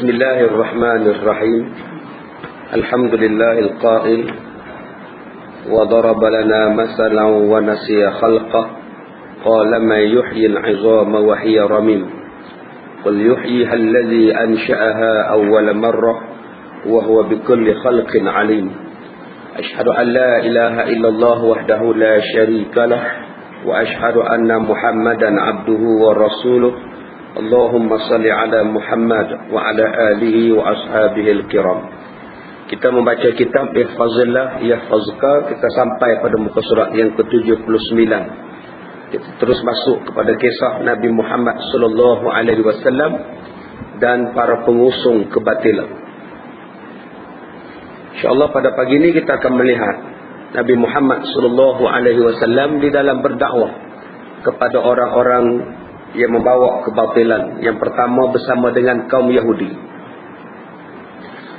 بسم الله الرحمن الرحيم الحمد لله القائل وضرب لنا مثلا ونسي خلقه قال من يحيي العظام وهي رميم قل يحييها الذي أنشأها أول مرة وهو بكل خلق عليم أشهد أن لا إله إلا الله وحده لا شريك له وأشهد أن محمدا عبده ورسوله Allahumma salli ala Muhammad wa ala alihi wa ashabihi al-kiram. Kita membaca kitab Ihfazillah Yahfazka. Kita sampai pada muka surat yang ke-79. Kita terus masuk kepada kisah Nabi Muhammad sallallahu alaihi wasallam dan para pengusung kebatilan. InsyaAllah pada pagi ini kita akan melihat Nabi Muhammad sallallahu alaihi wasallam di dalam berdakwah kepada orang-orang yang membawa kebatilan. Yang pertama bersama dengan kaum Yahudi.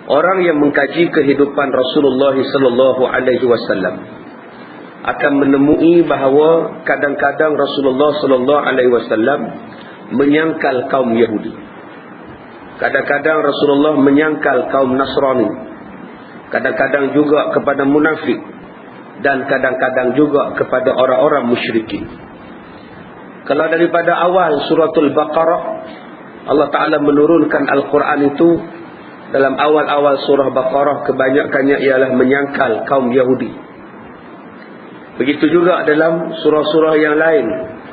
Orang yang mengkaji kehidupan Rasulullah sallallahu alaihi wasallam akan menemui bahawa kadang-kadang Rasulullah sallallahu alaihi wasallam menyangkal kaum Yahudi. Kadang-kadang Rasulullah menyangkal kaum Nasrani. Kadang-kadang juga kepada munafik dan kadang-kadang juga kepada orang-orang musyrikin. Kalau daripada awal suratul Baqarah, Allah Ta'ala menurunkan Al-Quran itu, dalam awal-awal surah Baqarah kebanyakannya ialah menyangkal kaum Yahudi. Begitu juga dalam surah-surah yang lain,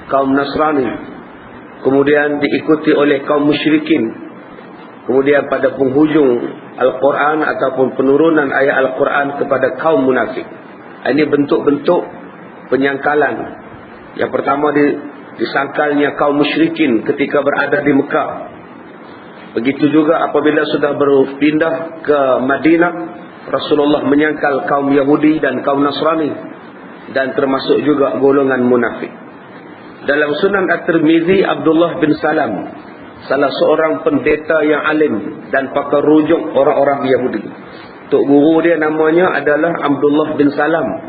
kaum Nasrani. Kemudian diikuti oleh kaum musyrikin. Kemudian pada penghujung Al-Quran ataupun penurunan ayat Al-Quran kepada kaum munafik. Ini bentuk-bentuk penyangkalan. Yang pertama disangkalnya kaum musyrikin ketika berada di Mekah. Begitu juga apabila sudah berpindah ke Madinah, Rasulullah menyangkal kaum Yahudi dan kaum Nasrani, dan termasuk juga golongan munafik. Dalam Sunan At-Tirmizi, Abdullah bin Salam, salah seorang pendeta yang alim dan pakar rujuk orang-orang Yahudi. Tok guru dia namanya adalah Abdullah bin Salam.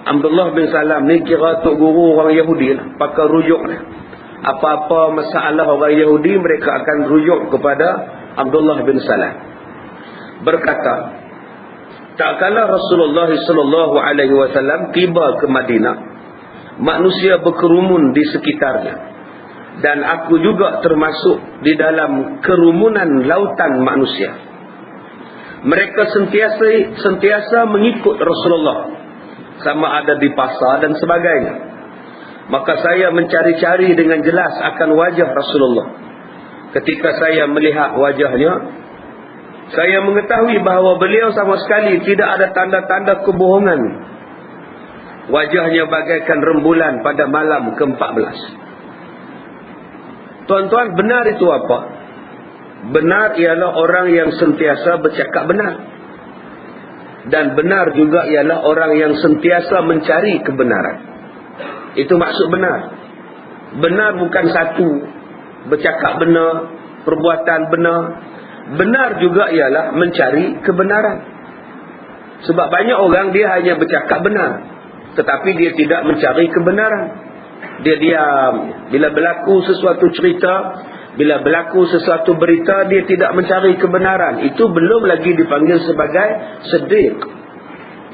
Abdullah bin Salam ni kira tok guru orang Yahudi lah, pakar rujuk lah. Apa-apa masalah orang Yahudi, mereka akan rujuk kepada Abdullah bin Salam. Berkata, tak kala Rasulullah sallallahu alaihi wasallam tiba ke Madinah, manusia berkerumun di sekitarnya, dan aku juga termasuk di dalam kerumunan lautan manusia. Mereka sentiasa mengikut Rasulullah, sama ada di pasar dan sebagainya. Maka saya mencari-cari dengan jelas akan wajah Rasulullah. Ketika saya melihat wajahnya, saya mengetahui bahawa beliau sama sekali tidak ada tanda-tanda kebohongan. Wajahnya bagaikan rembulan pada malam ke-14. Tuan-tuan, benar itu apa? Benar ialah orang yang sentiasa bercakap benar. Dan benar juga ialah orang yang sentiasa mencari kebenaran. Itu maksud benar. Benar bukan satu, bercakap benar, perbuatan benar. Benar juga ialah mencari kebenaran. Sebab banyak orang dia hanya bercakap benar, tetapi dia tidak mencari kebenaran. Dia diam. Bila berlaku sesuatu cerita, bila berlaku sesuatu berita, dia tidak mencari kebenaran. Itu belum lagi dipanggil sebagai siddiq.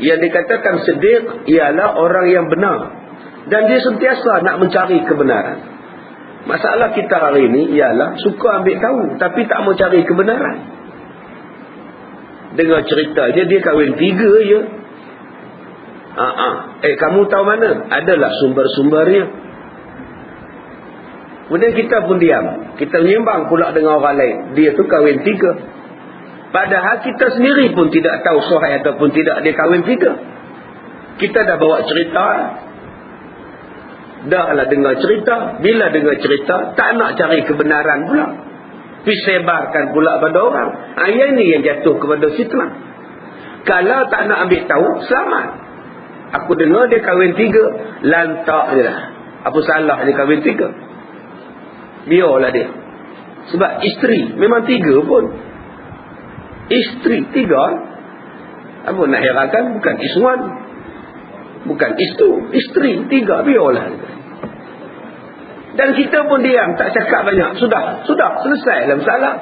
Yang dikatakan siddiq ialah orang yang benar, dan dia sentiasa nak mencari kebenaran. Masalah kita hari ini ialah suka ambil tahu, tapi tak mau cari kebenaran. Dengar cerita dia kahwin 3 je. Kamu tahu mana? Adalah sumber-sumbernya. Kemudian kita pun diam. Kita menyembang pula dengan orang lain. Dia tu kahwin 3. Padahal kita sendiri pun tidak tahu sahih ataupun tidak dia kahwin 3. Kita dah bawa cerita. Dah lah dengar cerita. Bila dengar cerita, tak nak cari kebenaran pula. Pergi sebarkan pula pada orang. Yang ini yang jatuh kepada fitnah. Kalau tak nak ambil tahu, selamat. Aku dengar dia kahwin 3. Lantak je lah. Apa salah dia kahwin 3? Biarlah dia. Sebab isteri memang 3 pun. Isteri 3. Apa nak herankan? Bukan iswan, bukan istu. Isteri 3, biarlah. Dan kita pun diam, tak cakap banyak. Sudah selesai lah masalah.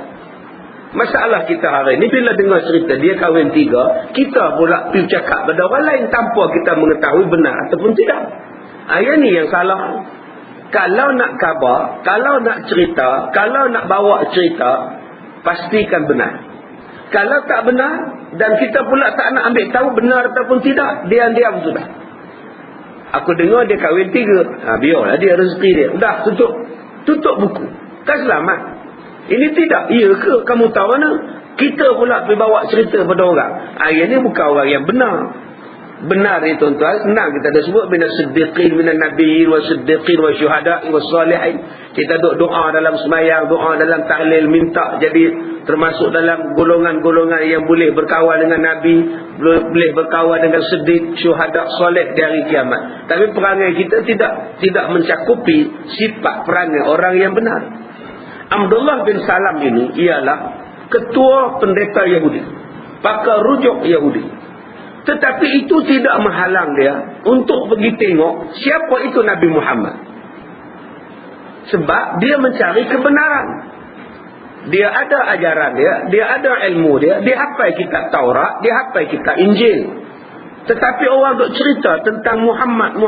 Masalah kita hari ni bila dengar cerita dia kahwin 3, kita pula pergi cakap pada orang lain tanpa kita mengetahui benar ataupun tidak. Yang ni yang salah. Kalau nak khabar, kalau nak cerita, kalau nak bawa cerita, pastikan benar. Kalau tak benar dan kita pula tak nak ambil tahu benar ataupun tidak, diam-diam sudah. Aku dengar dia kahwin 3. Biarlah dia rezeki dia. Dah tutup buku. Kan selamat. Ini tidak. Ya ke? Kamu tahu mana? Kita pula pergi bawa cerita pada orang. Yang ni bukan orang yang benar. Benar ni tuan-tuan, senang kita dah sebut. Minas siddiqin, minan nabiyyin, wa siddiqin, wa syuhada'i, wa salihin. Kita doa dalam semayang, doa dalam tahlil, minta jadi termasuk dalam golongan-golongan yang boleh berkawan dengan Nabi, boleh berkawan dengan siddiq, syuhada, soleh di hari kiamat. Tapi perangai kita tidak mencakupi sifat perangai orang yang benar. Abdullah bin Salam ini ialah ketua pendeta Yahudi, pakar rujuk Yahudi. Tetapi itu tidak menghalang dia untuk pergi tengok siapa itu Nabi Muhammad. Sebab dia mencari kebenaran. Dia ada ajaran dia ada ilmu dia hafal kitab Taurat, dia hafal kitab Injil. Tetapi orang duk cerita tentang Muhammad.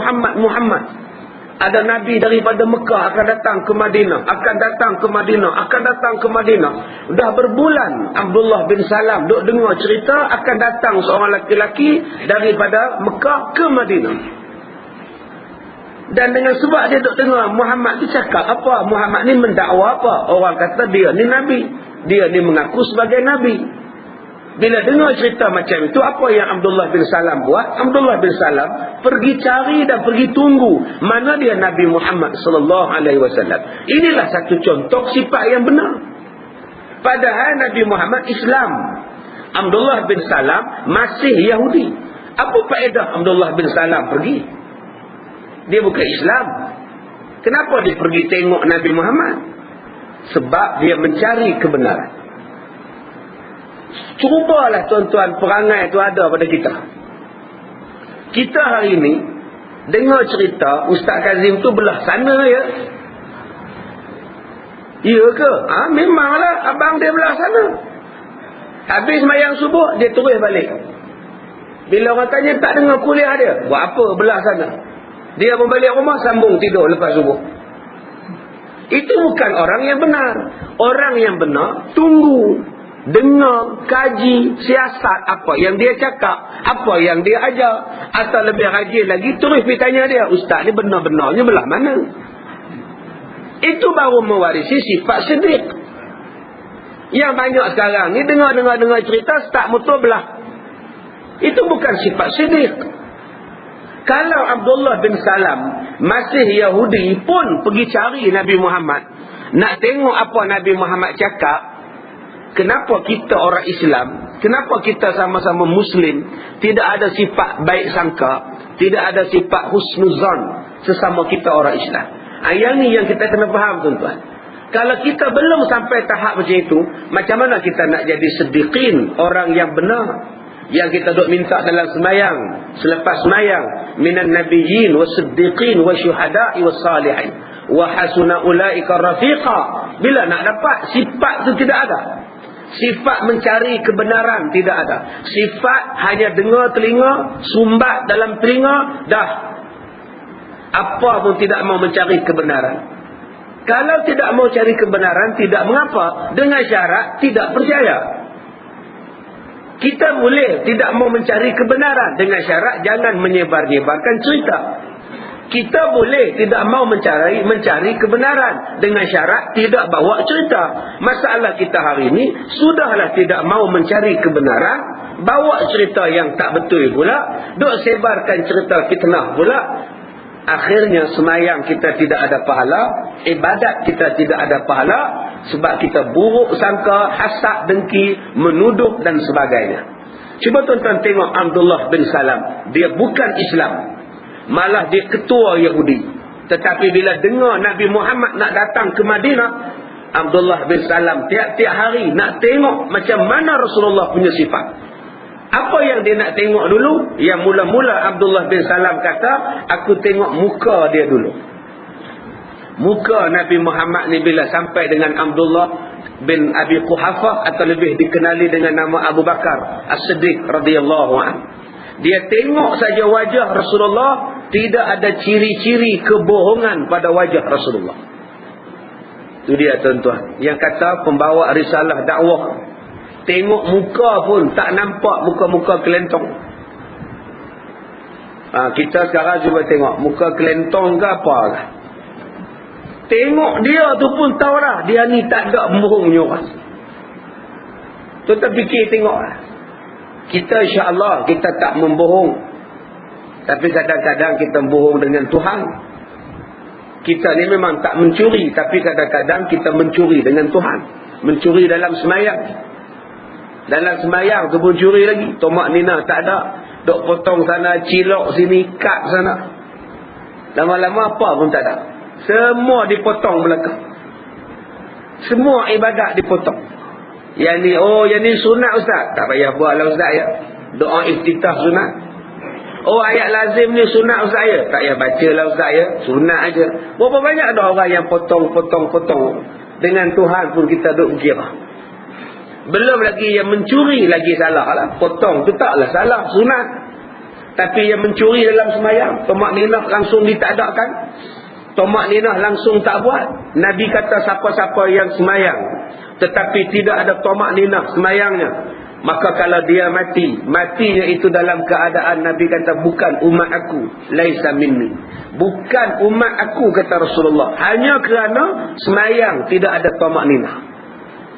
Ada Nabi daripada Mekah akan datang ke Madinah. Dah berbulan Abdullah bin Salam duk dengar cerita akan datang seorang laki-laki daripada Mekah ke Madinah. Dan dengan sebab dia duk dengar Muhammad dia cakap apa? Muhammad ni mendakwa apa? Orang kata dia ni Nabi. Dia ni mengaku sebagai Nabi. Bila dengar cerita macam itu, apa yang Abdullah bin Salam buat? Abdullah bin Salam pergi cari dan pergi tunggu mana dia Nabi Muhammad sallallahu alaihi wasallam. Inilah satu contoh sifat yang benar. Padahal Nabi Muhammad Islam. Abdullah bin Salam masih Yahudi. Apa faedah Abdullah bin Salam pergi? Dia bukan Islam. Kenapa dia pergi tengok Nabi Muhammad? Sebab dia mencari kebenaran. Cubalah tuan-tuan perangai itu ada pada kita. Kita hari ini dengar cerita Ustaz Kazim tu belah sana ya. Ya ke? Memanglah abang dia belah sana. Habis sembahyang subuh dia terus balik. Bila orang tanya tak dengar kuliah dia, buat apa belah sana? Dia balik rumah sambung tidur lepas subuh. Itu bukan orang yang benar. Orang yang benar tunggu, dengar, kaji, siasat apa yang dia cakap, apa yang dia ajar. Atau lebih rajin lagi, terus pergi tanya dia, Ustaz ni benar-benarnya belah mana? Itu baru mewarisi sifat siddiq. Yang banyak sekarang ni dengar cerita start motor belah. Itu bukan sifat siddiq. Kalau Abdullah bin Salam masih Yahudi pun pergi cari Nabi Muhammad, nak tengok apa Nabi Muhammad cakap, kenapa kita orang Islam, kenapa kita sama-sama Muslim tidak ada sifat baik sangka, tidak ada sifat husnuzan sesama kita orang Islam? Yang ni yang kita kena faham tuan-tuan. Kalau kita belum sampai tahap macam itu, macam mana kita nak jadi siddiqin, orang yang benar? Yang kita duk minta dalam semayang, selepas semayang, minan nabiyyin wa siddiqin wa syuhada'i wa salihin wa hasuna ulaika rafiqa. Bila nak dapat sifat tu tidak ada. Sifat mencari kebenaran tidak ada. Sifat hanya dengar telinga, sumbat dalam telinga, dah. Apa pun tidak mau mencari kebenaran. Kalau tidak mau cari kebenaran, tidak mengapa. Dengan syarat tidak percaya. Kita boleh tidak mau mencari kebenaran dengan syarat jangan menyebar-nyebarkan cerita. Kita boleh tidak mau mencari kebenaran dengan syarat tidak bawa cerita. Masalah kita hari ini sudahlah tidak mau mencari kebenaran, bawa cerita yang tak betul pula, duk sebarkan cerita fitnah pula. Akhirnya semayang kita tidak ada pahala, ibadat kita tidak ada pahala, sebab kita buruk sangka, hasad, dengki, menuduh dan sebagainya. Cuba tuan-tuan tengok Abdullah bin Salam. Dia bukan Islam, malah dia ketua Yahudi. Tetapi bila dengar Nabi Muhammad nak datang ke Madinah, Abdullah bin Salam tiap-tiap hari nak tengok macam mana Rasulullah punya sifat. Apa yang dia nak tengok dulu? Yang mula-mula Abdullah bin Salam kata, aku tengok muka dia dulu. Muka Nabi Muhammad ni bila sampai dengan Abdullah, bin Abi Quhafah atau lebih dikenali dengan nama Abu Bakar As-Siddiq radhiyallahu anhu. Dia tengok saja wajah Rasulullah, tidak ada ciri-ciri kebohongan pada wajah Rasulullah. Itu dia tuan-tuan, yang kata pembawa risalah dakwah. Tengok muka pun tak nampak muka-muka kelentong. Kita sekarang cuba tengok muka kelentong ke apa ke. Tengok dia tu pun tahu dah, dia ni tak ada bohongnya orang. Tuan-tuan fikir tengoklah. Kita insya-Allah kita tak membohong. Tapi kadang-kadang kita bohong dengan Tuhan. Kita ni memang tak mencuri, tapi kadang-kadang kita mencuri dengan Tuhan. Mencuri dalam semayang. Dalam semayang tu pun curi lagi. Tomak nina tak ada. Dok potong sana, cilok sini, kat sana. Lama-lama apa pun tak ada. Semua dipotong belakang. Semua ibadat dipotong. Yang ni, yang ni sunat ustaz. Tak payah buat lah ustaz ya. Doa iftitah sunat. Ayat lazim ni sunat ustaz ya. Tak payah baca lah ustaz ya. Sunat aja. Berapa banyak ada orang yang potong. Dengan Tuhan pun kita duk kira. Belum lagi yang mencuri lagi salah lah. Potong tu taklah salah, sunat. Tapi yang mencuri dalam semayang, tomak ninah langsung ditadakan. Tomak ninah langsung tak buat. Nabi kata siapa-siapa yang semayang tetapi tidak ada tomak ninah semayangnya, maka kalau dia matinya itu dalam keadaan Nabi kata bukan umat aku, laisa minni. Bukan umat aku kata Rasulullah. Hanya kerana semayang tidak ada tomak ninah.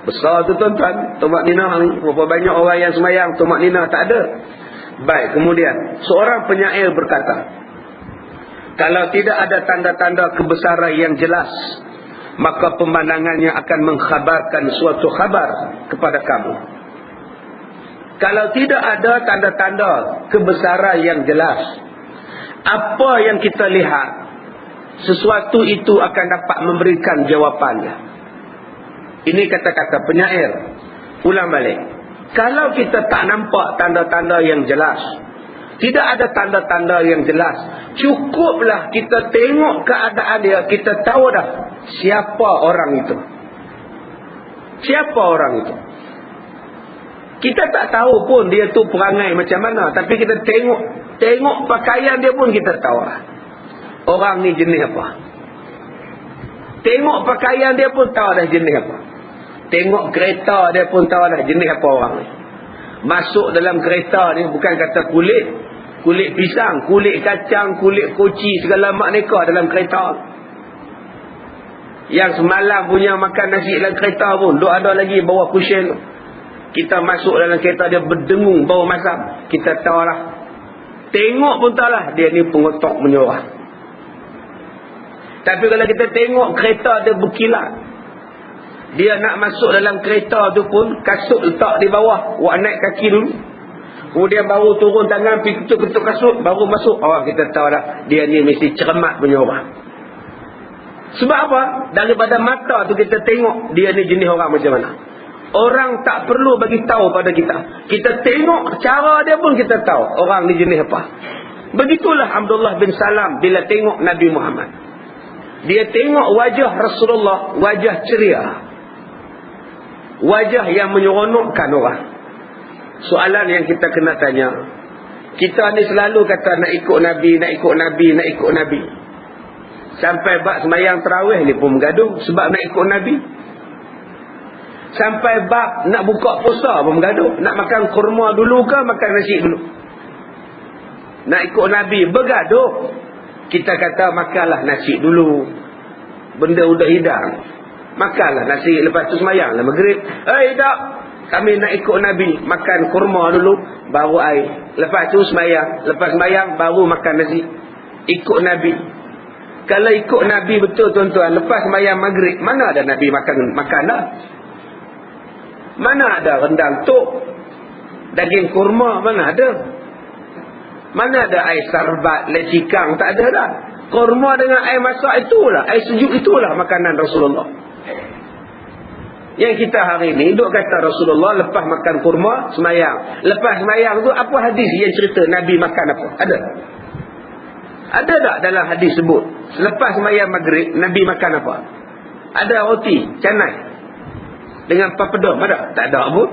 Besar tu tuan-tuan, tomak ninah ni. Berapa banyak orang yang semayang tomak ninah tak ada. Baik, kemudian seorang penyair berkata, kalau tidak ada tanda-tanda kebesaran yang jelas, maka pemandangannya akan mengkhabarkan suatu khabar kepada kamu. Kalau tidak ada tanda-tanda kebesaran yang jelas, apa yang kita lihat, sesuatu itu akan dapat memberikan jawapannya. Ini kata-kata penyair. Ulang balik. Kalau kita tak nampak tanda-tanda yang jelas, tidak ada tanda-tanda yang jelas, cukuplah kita tengok keadaan dia, kita tahu dah siapa orang itu. Siapa orang itu. Kita tak tahu pun dia tu perangai macam mana, tapi kita tengok pakaian dia pun kita tahu lah orang ni jenis apa. Tengok pakaian dia pun tahu dah jenis apa. Tengok kereta dia pun tahu dah jenis apa orang ni. Masuk dalam kereta ni bukan kata kulit pisang, kulit kacang, kulit koci, segala makneka dalam kereta. Yang semalam punya makan nasi dalam kereta pun duk ada lagi bawah kusyen tu. Kita masuk dalam kereta dia berdengung bau masam, kita tahu lah. Tengok pun tahu lah dia ni pengotok menyorah. Tapi kalau kita tengok kereta dia berkilat, dia nak masuk dalam kereta tu pun kasut letak di bawah, buat naik kaki dulu, kemudian baru turun tangan pergi ketuk-ketuk kasut, baru masuk. Kita tahu dah dia ni mesti cermat punya orang. Sebab apa? Daripada mata tu kita tengok dia ni jenis orang macam mana. Orang tak perlu bagi tahu pada kita. Kita tengok cara dia pun kita tahu orang ni jenis apa. Begitulah Abdullah bin Salam bila tengok Nabi Muhammad. Dia tengok wajah Rasulullah, wajah ceria, wajah yang menyeronokkan orang. Soalan yang kita kena tanya, kita ni selalu kata nak ikut Nabi, nak ikut Nabi, nak ikut Nabi. Sampai bab sembahyang tarawih ni pun bergaduh sebab nak ikut Nabi. Sampai bab nak buka puasa pun bergaduh. Nak makan kurma dulu ke makan nasi dulu? Nak ikut Nabi bergaduh. Kita kata makanlah nasi dulu, benda udah hidang, makanlah nasi, lepas tu sembahyang lah maghrib. Tak, kami nak ikut Nabi, makan kurma dulu baru air, lepas tu sembahyang, lepas sembahyang baru makan nasi. Ikut Nabi. Kalau ikut Nabi betul tuan-tuan, lepas sembahyang maghrib mana ada Nabi makan dah? Mana ada rendang tok, daging kurma, mana ada? Mana ada air sarbat, lecikang, tak ada dah. Kurma dengan air masak itulah, air sejuk itulah makanan Rasulullah. Yang kita hari ni duk kata Rasulullah lepas makan kurma semayang. Lepas semayang tu apa hadis yang cerita Nabi makan apa? Ada? Ada tak dalam hadis sebut selepas semayang maghrib Nabi makan apa? Ada roti canai. dengan papadom, ada? Tak ada pun.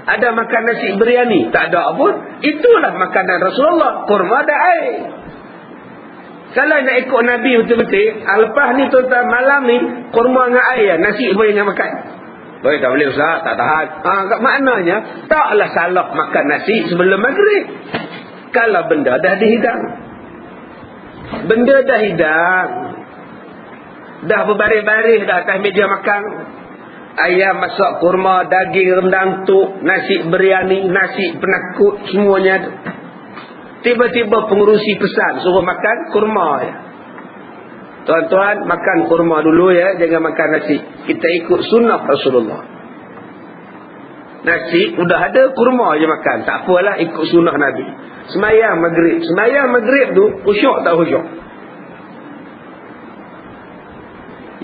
Ada makan nasi biryani, tak ada pun. Itulah makanan Rasulullah, kurma dan air. Kalau nak ikut Nabi betul-betul, lepas ni tuan-tuan, malam ni kurma dengan air, nasi boleh nak makan. Boleh tak boleh Ustaz? Tak tahan. Kat maknanya, taklah salah makan nasi sebelum maghrib. Kalau benda dah dihidang. Benda dah hidang. Dah berbaris-baris dah atas meja makan. Ayam masak kurma, daging rendang tuk, nasi biryani, nasi penakut, semuanya ada. Tiba-tiba pengurusi pesan suruh makan kurma ya. Tuan-tuan, makan kurma dulu ya, jangan makan nasi. Kita ikut sunnah Rasulullah. Nasi udah ada, kurma je makan. Tak apalah, ikut sunnah Nabi. Semayang maghrib. Semayang maghrib tu khusyuk tak khusyuk?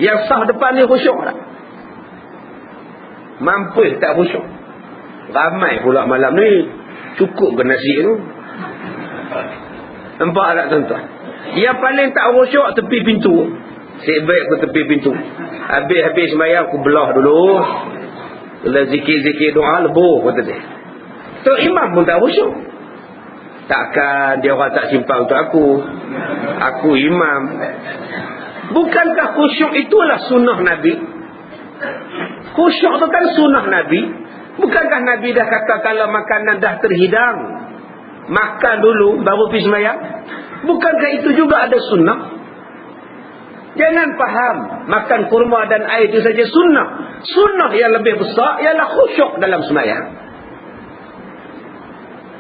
Yang sah depan ni khusyuk tak? Mampu tak khusyuk? Ramai pula malam ni. Cukup ke nasi tu? Nampak tak tuan-tuan? Yang paling tak khusyuk tepi pintu. Sebab ke tepi pintu. Habis-habis semayang aku belah dulu. Kalau zikir-zikir doa lebur kata dia. Tu imam pun tak khusyuk. Takkan dia orang tak simpan untuk aku. Aku imam. Bukankah khusyuk itulah sunnah Nabi? Khusyuk itu kan sunnah Nabi. Bukankah Nabi dah kata kalau makanan dah terhidang, makan dulu baru pergi sembahyang? Bukankah itu juga ada sunnah? Jangan faham makan kurma dan air itu saja sunnah. Sunnah yang lebih besar ialah khusyuk dalam sembahyang.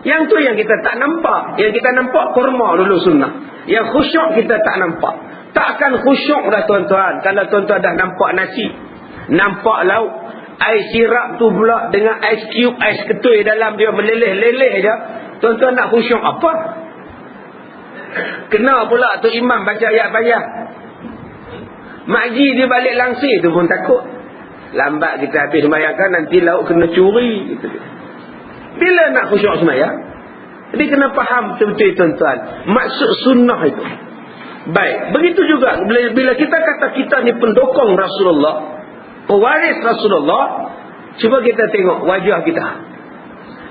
Yang tu yang kita tak nampak. Yang kita nampak kurma dulu sunnah. Yang khusyuk kita tak nampak. Takkan khusyuk dah tuan-tuan kalau tuan-tuan dah nampak nasi, nampak lauk, air sirap tu pula dengan ais cube, ais ketui dalam dia meleleh-leleh je. Tuan-tuan nak khusyuk apa? Kena pula tu imam baca ayat bayah. Makji dia balik langsir tu pun takut. Lambat kita habis sembahyangkan, nanti lauk kena curi gitu. Bila nak khusyuk sembahyang? Jadi kena faham betul-betul tuan-tuan maksud sunnah itu. Baik, begitu juga bila kita kata kita ni pendukung Rasulullah, pewaris Rasulullah, cuba kita tengok wajah kita.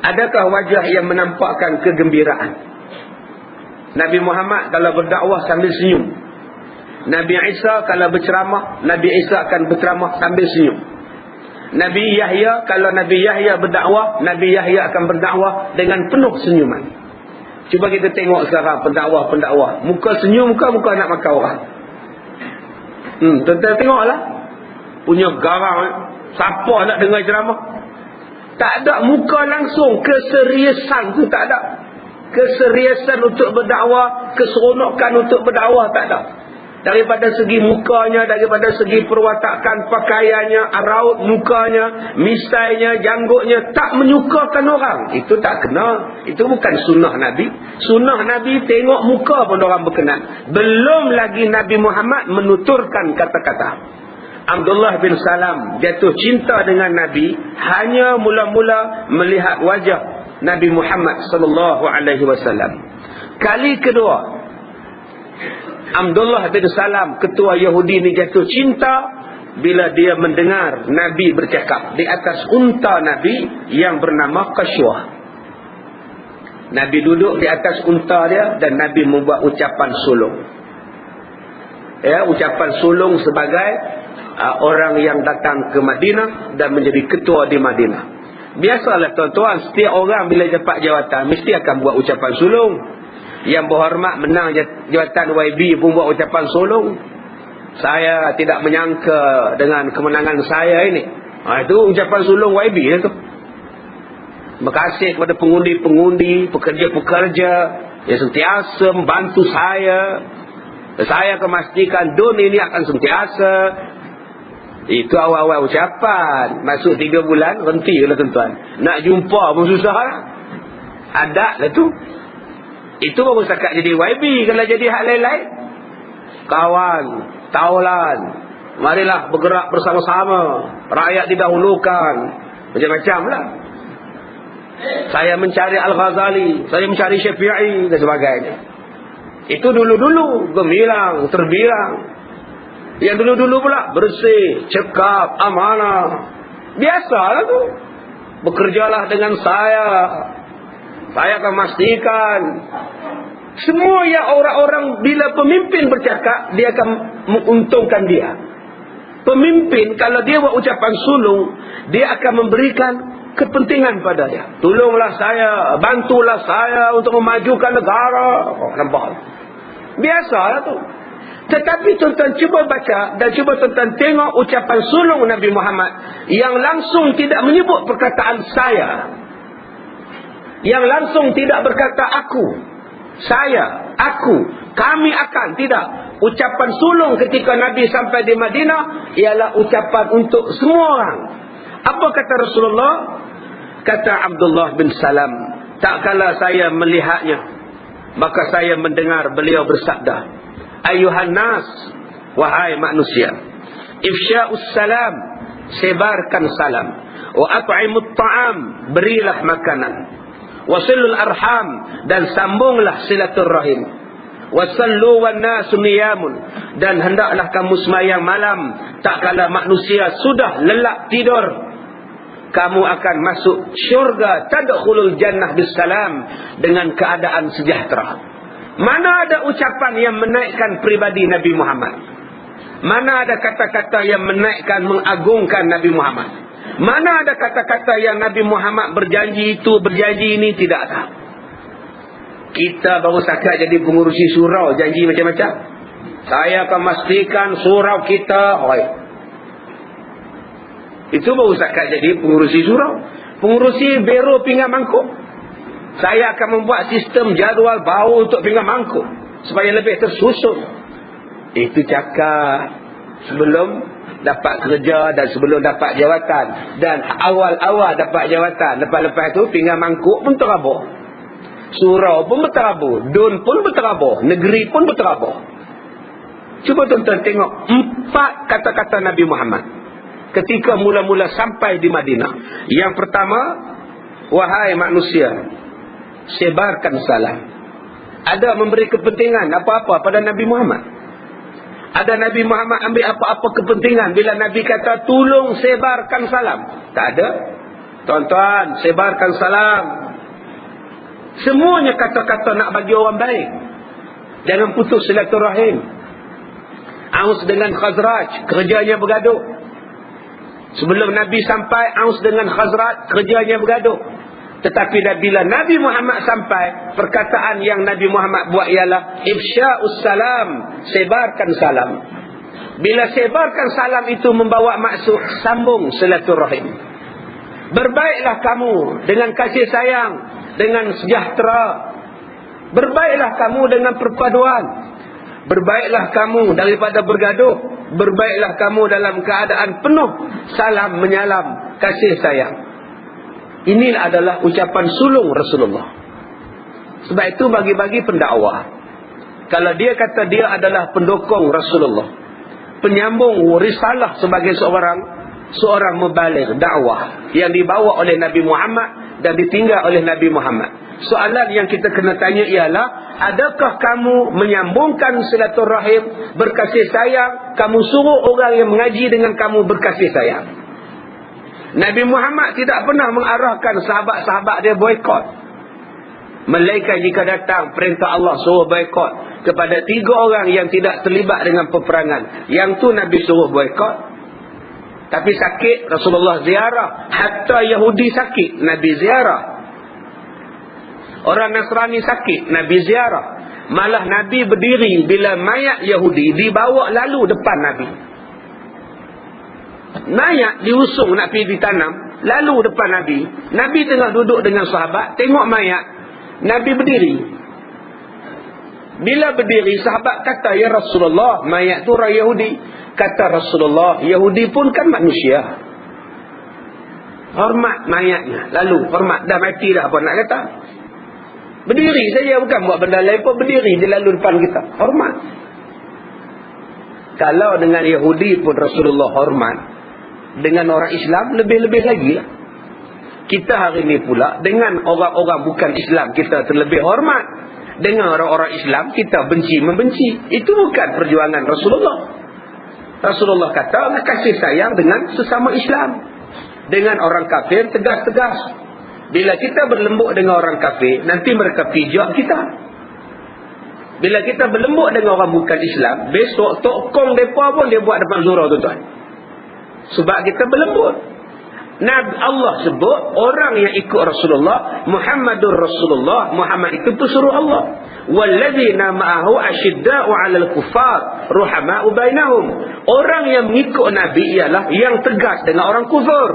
Adakah wajah yang menampakkan kegembiraan? Nabi Muhammad kalau berdakwah sambil senyum. Nabi Isa kalau berceramah, Nabi Isa akan berceramah sambil senyum. Nabi Yahya, kalau Nabi Yahya berdakwah, Nabi Yahya akan berdakwah dengan penuh senyuman. Cuba kita tengok sekarang pendakwah-pendakwah. Muka senyum, muka nak makan orang. Tuan-tuan tengoklah. Punya garang. Siapa nak dengar ceramah? Tak ada muka langsung. Keseriusan tu tak ada. Keseriusan untuk berdakwah, keseronokan untuk berdakwah tak ada. Daripada segi mukanya, daripada segi perwatakan pakaiannya, raut mukanya, misainya, janggutnya, tak menyukakan orang. Itu tak kena. Itu bukan sunnah Nabi. Sunnah Nabi tengok muka pun orang berkenan. Belum lagi Nabi Muhammad menuturkan kata-kata. Abdullah bin Salam jatuh cinta dengan Nabi hanya mula-mula melihat wajah Nabi Muhammad sallallahu alaihi wasallam. Kali kedua Abdullah bin Salam, ketua Yahudi ni, jatuh cinta bila dia mendengar Nabi bercakap di atas unta Nabi yang bernama Qashwah. Nabi duduk di atas unta dia dan Nabi membuat ucapan sulung. Ya, ucapan sulung sebagai orang yang datang ke Madinah dan menjadi ketua di Madinah. Biasalah tuan-tuan, setiap orang bila dapat jawatan mesti akan buat ucapan sulung. Yang berhormat menang jawatan YB pun buat ucapan sulung. Saya tidak menyangka dengan kemenangan saya ini. Itu ucapan sulung YB lah tu. Terima kasih kepada pengundi-pengundi, pekerja-pekerja yang sentiasa membantu saya. Saya akan memastikan DUN ini akan sentiasa. Itu awal-awal ucapan. Masuk 3 bulan berhenti lah tuan-tuan. Nak jumpa pun susah lah. Adat lah tu. Itu baru setakat jadi YB. Kalau jadi hak lain-lain, kawan, taulan, marilah bergerak bersama-sama, rakyat didahulukan, macam-macam lah. Saya mencari Al-Ghazali, saya mencari Syafi'i dan sebagainya. Itu dulu-dulu gemilang, terbilang. Yang dulu-dulu pula bersih, cekap, amanah, Biasalah tu. Bekerjalah dengan saya. Saya akan pastikan. Semua yang orang-orang bila pemimpin bercakap, dia akan menguntungkan dia. Pemimpin kalau dia buat ucapan sulung, dia akan memberikan kepentingan pada dia. Tolonglah saya, bantulah saya untuk memajukan negara. Oh, nampak? Biasalah tu. Tetapi tuan-tuan cuba baca dan cuba tuan-tuan tengok ucapan sulung Nabi Muhammad yang langsung tidak menyebut perkataan saya. Yang langsung tidak berkata aku, saya, aku, kami akan. Tidak. Ucapan sulung ketika Nabi sampai di Madinah ialah ucapan untuk semua orang. Apa kata Rasulullah? Kata Abdullah bin Salam, tak kala saya melihatnya, maka saya mendengar beliau bersabda, ayuhan nas, wahai manusia, ifsya'us salam, sebarkan salam, wa at'imut ta'am, berilah makanan, wasilul arham, dan sambunglah silaturrahim, wasallu wan nasu niyamun, dan hendaklah kamu sembahyang malam tak kala manusia sudah lelap tidur. Kamu akan masuk syurga, tadkhulul jannah bisalam, dengan keadaan sejahtera. Mana ada ucapan yang menaikkan pribadi Nabi Muhammad? Mana ada kata-kata yang menaikkan, mengagungkan Nabi Muhammad? Mana ada kata-kata yang Nabi Muhammad berjanji itu, berjanji ini? Tidak ada. Kita baru sakat jadi pengurusi surau, janji macam-macam. Saya akan memastikan surau kita, itu baru sakat jadi pengurusi surau. Pengurusi biro pinggan mangkuk, saya akan membuat sistem jadual baru untuk pinggan mangkuk supaya lebih tersusun. Itu cakap sebelum dapat kerja dan sebelum dapat jawatan. Dan awal-awal dapat jawatan, lepas-lepas itu pinggan mangkuk pun terabur, surau pun berterabur, dun pun berterabur, negeri pun berterabur. Cuba tuan-tuan tengok 4 kata-kata Nabi Muhammad ketika mula-mula sampai di Madinah. Yang pertama, wahai manusia, sebarkan salam. Ada memberi kepentingan apa-apa pada Nabi Muhammad? Ada Nabi Muhammad ambil apa-apa kepentingan bila Nabi kata tolong sebarkan salam? Tak ada. Tuan-tuan, sebarkan salam. Semuanya kata-kata nak bagi orang baik. Jangan putus silaturahim. Aus dengan Khazraj, kerjanya bergaduh. Sebelum Nabi sampai, Aus dengan Khazraj kerjanya bergaduh. Tetapi bila Nabi Muhammad sampai, perkataan yang Nabi Muhammad buat ialah ifsya'us salam, sebarkan salam. Bila sebarkan salam itu membawa maksud sambung silaturahim. Berbaiklah kamu dengan kasih sayang, dengan sejahtera. Berbaiklah kamu dengan perpaduan. Berbaiklah kamu daripada bergaduh. Berbaiklah kamu dalam keadaan penuh salam menyalam, kasih sayang. Ini adalah ucapan sulung Rasulullah. Sebab itu bagi-bagi pendakwah, kalau dia kata dia adalah pendukung Rasulullah, penyambung risalah sebagai seorang mubaligh dakwah yang dibawa oleh Nabi Muhammad dan ditinggal oleh Nabi Muhammad, soalan yang kita kena tanya ialah, adakah kamu menyambungkan silaturahim, berkasih sayang? Kamu suruh orang yang mengaji dengan kamu berkasih sayang. Nabi Muhammad tidak pernah mengarahkan sahabat-sahabat dia boikot. Melainkan jika datang perintah Allah suruh boikot kepada 3 orang yang tidak terlibat dengan peperangan, yang tu Nabi suruh boikot. Tapi sakit, Rasulullah ziarah. Hatta Yahudi sakit, Nabi ziarah. Orang Nasrani sakit, Nabi ziarah. Malah Nabi berdiri bila mayat Yahudi dibawa lalu depan Nabi. Mayat diusung nak pergi ditanam, lalu depan Nabi. Nabi tengah duduk dengan sahabat, tengok mayat, Nabi berdiri. Bila berdiri, sahabat kata, ya Rasulullah, mayat tu orang Yahudi. Kata Rasulullah, Yahudi pun kan manusia. Hormat mayatnya, lalu hormat, dah mati dah, apa nak kata? Berdiri saja, bukan buat benda lain pun, berdiri dia lalu depan kita, hormat. Kalau dengan Yahudi pun Rasulullah hormat, dengan orang Islam lebih-lebih lagi lah. Kita hari ini pula dengan orang-orang bukan Islam kita terlebih hormat, dengan orang-orang Islam kita benci membenci. Itu bukan perjuangan Rasulullah. Rasulullah kata nak kasih sayang dengan sesama Islam. Dengan orang kafir tegas-tegas. Bila kita berlembut dengan orang kafir, nanti mereka pijak kita. Bila kita berlembut dengan orang bukan Islam, besok tokong mereka pun dia buat depan surau tuan-tuan. Sebab kita berlembut. Nabi Allah sebut orang yang ikut Rasulullah, Muhammadur Rasulullah, Muhammad itu pesuruh Allah. Walladzina ma'ahu asyidda'u 'alal kuffar ruhama'u bainahum. Orang yang mengikut Nabi ialah yang tegas dengan orang kufur,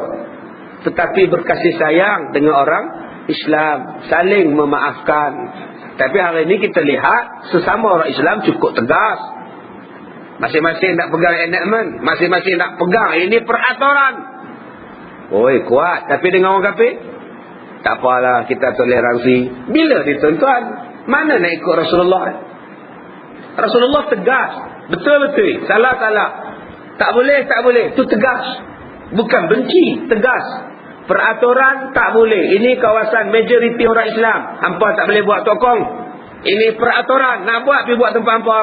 tetapi berkasih sayang dengan orang Islam, saling memaafkan. Tapi hari ini kita lihat sesama orang Islam cukup tegas. Masing-masing nak pegang enactment, masing-masing nak pegang ini peraturan. Oi, kuat. Tapi dengan orang kafir, tak apalah, kita toleransi. Bila dituan-tuan, mana nak ikut Rasulullah? Rasulullah tegas. Betul-betul. Salah-salah. Tak boleh, tak boleh. Itu tegas. Bukan benci, tegas. Peraturan tak boleh. Ini kawasan majoriti orang Islam. Hampa tak boleh buat tokong. Ini peraturan. Nak buat, pergi buat tempat hampa.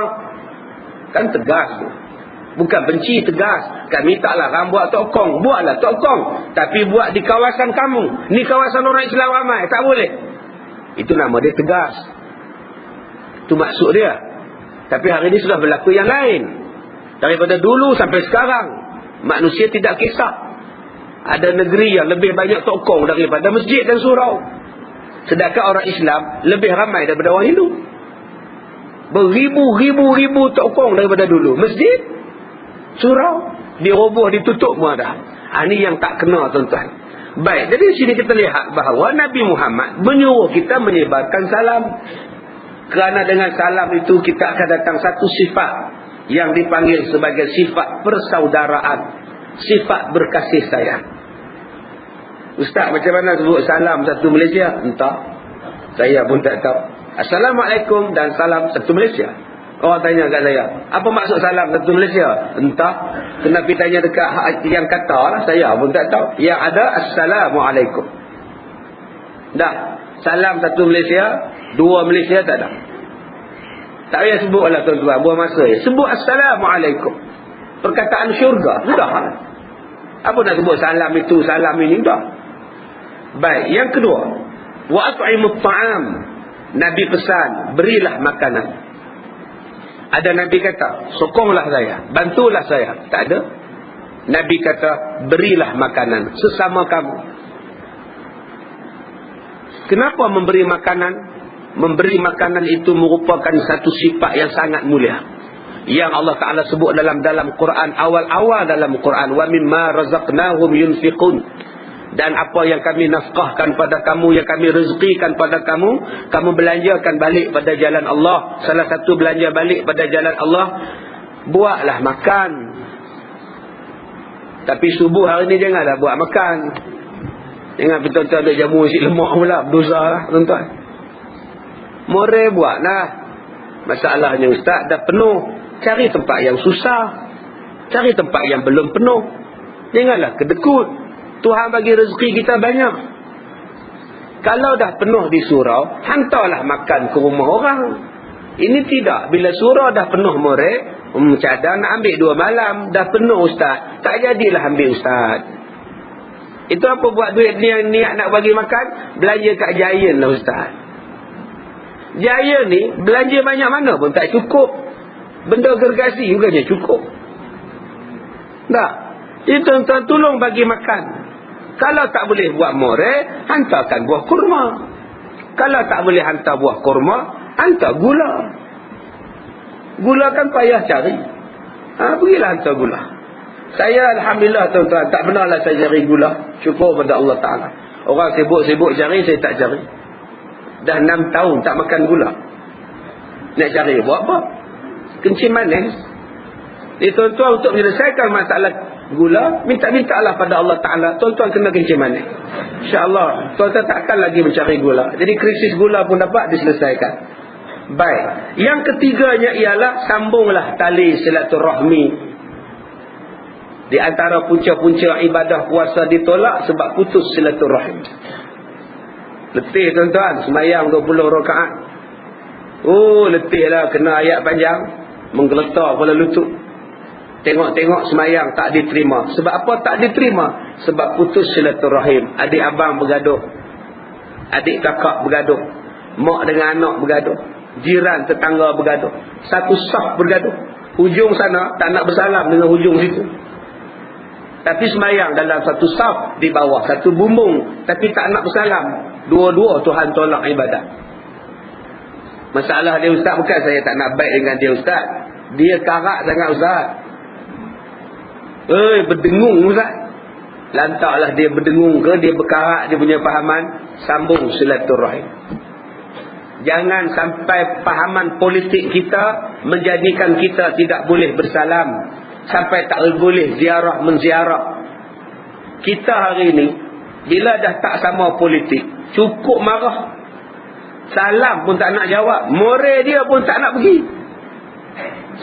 Kan tegas tu. Bukan benci, tegas. Kami taklah orang buat tokong. Buatlah tokong. Tapi buat di kawasan kamu. Ni kawasan orang Islam ramai. Tak boleh. Itu nama dia tegas. Itu maksud dia. Tapi hari ini sudah berlaku yang lain. Daripada dulu sampai sekarang, manusia tidak kisah. Ada negeri yang lebih banyak tokong daripada masjid dan surau. Sedangkan orang Islam lebih ramai daripada orang Hindu. Beribu-ribu tokong daripada dulu. Masjid, surau, diroboh, ditutup pun ada. Ini yang tak kena tuan-tuan. Baik, jadi di sini kita lihat bahawa Nabi Muhammad menyuruh kita menyebarkan salam. Kerana dengan salam itu kita akan datang satu sifat yang dipanggil sebagai sifat persaudaraan, sifat berkasih sayang. Ustaz, macam mana sebut salam satu Malaysia? Entah, saya pun tak tahu. Assalamualaikum dan salam satu Malaysia. Orang tanya kat saya, apa maksud salam satu Malaysia? Entah, kena pergi tanya dekat yang kata lah, saya pun tak tahu. Yang ada Assalamualaikum. Dah, salam satu Malaysia, dua Malaysia tak ada. Tak payah sebut lah tuan-tuan, buang masa ya. Sebut Assalamualaikum. Perkataan syurga, sudah. Apa nak sebut salam itu, salam ini, dah. Baik, yang kedua, wa at'imut ta'am. Nabi pesan, berilah makanan. Ada Nabi kata, sokonglah saya, bantulah saya. Tak ada. Nabi kata, berilah makanan sesama kamu. Kenapa memberi makanan? Memberi makanan itu merupakan satu sifat yang sangat mulia, yang Allah Ta'ala sebut dalam Quran, awal-awal dalam Quran, wa mimma razaqnahum yunfiqun. Dan apa yang kami nafkahkan pada kamu, yang kami rezekikan pada kamu, kamu belanjakan balik pada jalan Allah. Salah satu belanja balik pada jalan Allah, buatlah makan. Tapi subuh hari ni janganlah buat makan. Jangan tuan-tuan ada jamu isi lemak pula, berdosa lah tuan-tuan. More buatlah. Masalahnya ustaz, dah penuh. Cari tempat yang susah, cari tempat yang belum penuh. Janganlah kedekut. Tuhan bagi rezeki kita banyak. Kalau dah penuh di surau, hantarlah makan ke rumah orang. Ini tidak. Bila surau dah penuh more, cadang nak ambil 2 malam, dah penuh ustaz, tak jadilah ambil ustaz. Itu apa buat duit ni yang niat nak bagi makan? Belanja kat Giant lah ustaz. Giant ni belanja banyak mana pun tak cukup. Benda gergasi bukannya cukup. Tak. Itu tuan-tuan tolong bagi makan. Kalau tak boleh buat more, hantarkan buah kurma. Kalau tak boleh hantar buah kurma, hantar gula. Gula kan payah cari. Pergilah hantar gula. Saya Alhamdulillah tuan-tuan, tak pernahlah saya cari gula. Syukur pada Allah Ta'ala. Orang sibuk-sibuk cari, saya tak cari. Dah 6 tahun tak makan gula. Nak cari buat apa? Kencing manis. Tuan-tuan, untuk menyelesaikan masalah gula, minta-mintalah pada Allah Ta'ala. Tuan-tuan kena kencing manis, InsyaAllah tuan-tuan takkan lagi mencari gula. Jadi krisis gula pun dapat diselesaikan. Baik, yang ketiganya ialah sambunglah tali silaturahmi. Di antara punca-punca ibadah puasa ditolak sebab putus silaturahmi. Letih tuan-tuan, semayang 20 rakaat. Letih lah, kena ayat panjang, menggeletar kepala lutut. Tengok-tengok semayang tak diterima. Sebab apa tak diterima? Sebab putus silaturahim. Adik abang bergaduh, adik kakak bergaduh, mak dengan anak bergaduh, jiran tetangga bergaduh, satu saf bergaduh. Hujung sana tak nak bersalam dengan hujung situ. Tapi semayang dalam satu saf di bawah, satu bumbung, tapi tak nak bersalam. Dua-dua Tuhan tolak ibadat. Masalah dia ustaz bukan saya tak nak baik dengan dia ustaz. Dia karak sangat ustaz. Berdengung ustaz. Lantaklah dia berdengung ke, dia berkarak, dia punya fahaman, sambung silaturahim. Jangan sampai fahaman politik kita menjadikan kita tidak boleh bersalam, sampai tak boleh ziarah menziarah. Kita hari ini bila dah tak sama politik, cukup marah, salam pun tak nak jawab, more dia pun tak nak pergi.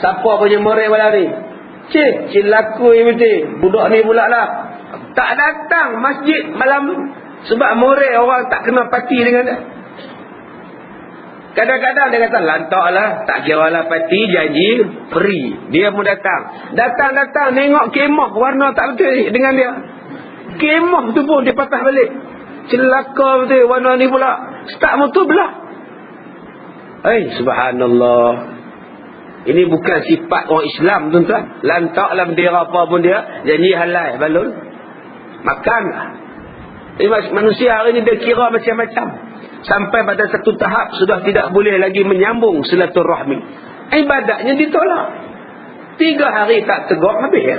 Siapa punya more malam ni? Cik laku ni betul. Budak ni pula lah tak datang masjid malam sebab more orang tak kena parti dengan dia. Kadang-kadang dia kata lantaklah, tak kira lah parti, janji free. Dia pun datang. Datang tengok kemah warna tak betul dengan dia. Kemah tu pun dia patah balik. Celaka betul warna ni pula. Start motor belah. Subhanallah. Ini bukan sifat orang Islam tuan-tuan. Lantaklah bendera apa pun dia, janji halal balun. Makanlah. Manusia hari ini dia kira macam-macam. Sampai pada satu tahap sudah tidak boleh lagi menyambung silaturahmi. Ibadatnya ditolak. 3 hari tak tegur habis ya.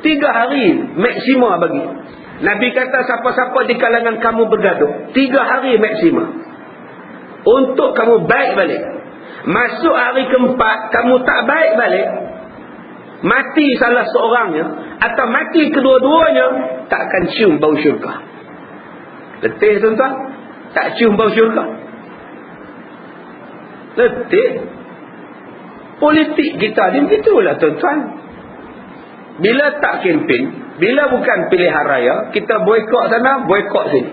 3 hari maksima bagi. Nabi kata siapa-siapa di kalangan kamu bergaduh, 3 hari maksima untuk kamu baik balik. Masuk hari keempat kamu tak baik balik, mati salah seorangnya atau mati kedua-duanya, tak akan cium bau syurga. Letih tuan-tuan, tak cium bau syurga. Letih. Politik kita ni begitulah tuan-tuan. Bila tak kempen, bila bukan pilihan raya, kita boykot sana, boykot sini.